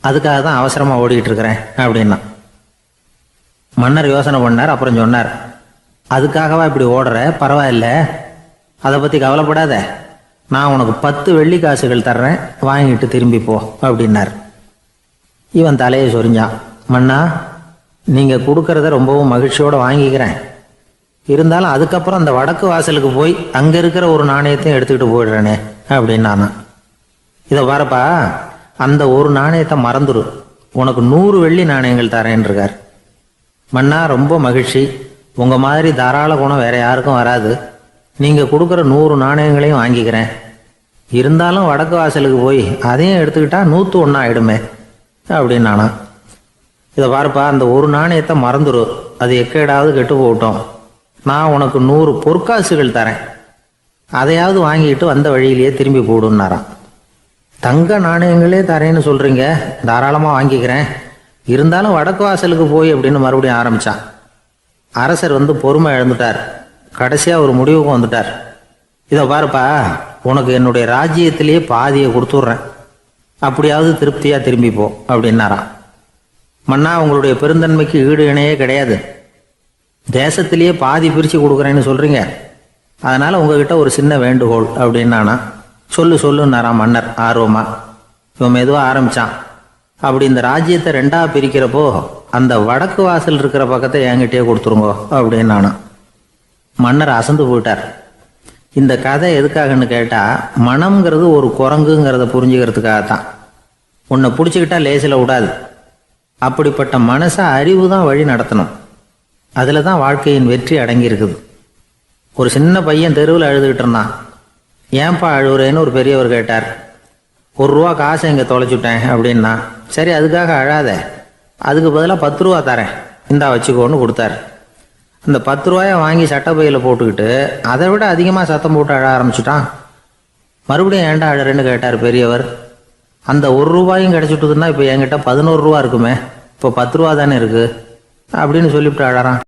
அதுக்காக தான் அவசரமாக ஓடிக்கிட்டு இருக்கிறேன் அப்படின்னா. மன்னர் யோசனை பண்ணார். அப்புறம் சொன்னார், அதுக்காகவா இப்படி ஓடுற? பரவாயில்ல, அதை பற்றி கவலைப்படாத. நான் உனக்கு 10 வெள்ளி காசுகள் தர்றேன், வாங்கிட்டு திரும்பி போ அப்படின்னார். இவன் தலையை சொரிஞ்சான். மன்னா, நீங்கள் கொடுக்கறத ரொம்பவும் மகிழ்ச்சியோடு வாங்கிக்கிறேன். இருந்தாலும் அதுக்கப்புறம் அந்த வடக்கு வாசலுக்கு போய் அங்கே இருக்கிற ஒரு நாணயத்தையும் எடுத்துக்கிட்டு போயிடுறேனே அப்படின்னு நான். இதை பாருப்பா, அந்த ஒரு நாணயத்தை மறந்துடு, உனக்கு 100 வெள்ளி நாணயங்கள் தரேன் இருக்கார். மன்னா, ரொம்ப மகிழ்ச்சி. உங்கள் மாதிரி தாராள குணம் வேற யாருக்கும் வராது. நீங்கள் கொடுக்குற 100 நாணயங்களையும் வாங்கிக்கிறேன். இருந்தாலும் வடக்கு வாசலுக்கு போய் அதையும் எடுத்துக்கிட்டா 101 ஆயிடுமே அப்படின்னு நானா. இதை பாருப்பா, அந்த ஒரு நாணயத்தை மறந்துடு, அது எக்கேடாவது கெட்டு போகட்டும். நான் உனக்கு 100 பொற்காசுகள் தரேன், அதையாவது வாங்கிட்டு வந்த வழியிலேயே திரும்பி போடுன்னாரான். தங்க நாணயங்களே தரேன்னு சொல்கிறீங்க, தாராளமாக வாங்கிக்கிறேன். இருந்தாலும் வடக்கு வாசலுக்கு போய் அப்படின்னு மறுபடியும் ஆரம்பித்தான். அரசர் வந்து பொறுமை இழந்துட்டார். கடைசியாக ஒரு முடிவுக்கு வந்துட்டார். இதை பாருப்பா, உனக்கு என்னுடைய ராஜ்யத்திலேயே பாதியை கொடுத்துட்றேன், அப்படியாவது திருப்தியாக திரும்பி போ அப்படின்னாராம். மன்னா, உங்களுடைய பெருந்தன்மைக்கு ஈடு இணையே கிடையாது. தேசத்திலேயே பாதி பிரித்து கொடுக்குறேன்னு சொல்கிறீங்க. அதனால் உங்ககிட்ட ஒரு சின்ன வேண்டுகோள் அப்படின்னானா. சொல்லுன்னாராம் மன்னர் ஆர்வமா. இவன் மெதுவாக ஆரம்பித்தான். அப்படி இந்த ராஜ்யத்தை 2ஆக பிரிக்கிறப்போ அந்த வடக்கு வாசல் இருக்கிற பக்கத்தை என்கிட்டயே கொடுத்துருங்கோ அப்படின்னு நானும். மன்னர் அசந்து போயிட்டார். இந்த கதை எதுக்காகன்னு கேட்டால், மனம்ங்கிறது ஒரு குரங்குங்கிறத புரிஞ்சுக்கிறதுக்காகத்தான். உன்னை பிடிச்சிக்கிட்டா லேசில் விடாது. அப்படிப்பட்ட மனசை அறிவு தான் வழி நடத்தணும். அதில் தான் வாழ்க்கையின் வெற்றி அடங்கியிருக்குது. ஒரு சின்ன பையன் தெருவில் அழுதுகிட்டு இருந்தான். ஏன்பா அழுகுறேன்னு ஒரு பெரியவர் கேட்டார். 1 ரூபா காசை இங்கே தொலைச்சுட்டேன் அப்படின்னா. சரி, அதுக்காக அழாத, அதுக்கு பதிலாக 10 ரூபா தரேன், இந்தா வச்சுக்கோன்னு கொடுத்தாரு. அந்த 10 ரூபாயை வாங்கி சட்டப்பையில் போட்டுக்கிட்டு அதை விட அதிகமாக சத்தம் போட்டு அழ ஆரம்பிச்சுட்டான். மறுபடியும் ஏன்டா அழறேன்னு கேட்டார் பெரியவர். அந்த 1 ரூபாயும் கிடச்சிட்டுதுன்னா இப்போ என்கிட்ட 11 ரூபா இருக்குமே, இப்போ 10 ரூபா தானே இருக்குது அப்படின்னு சொல்லிவிட்டு அழறான்.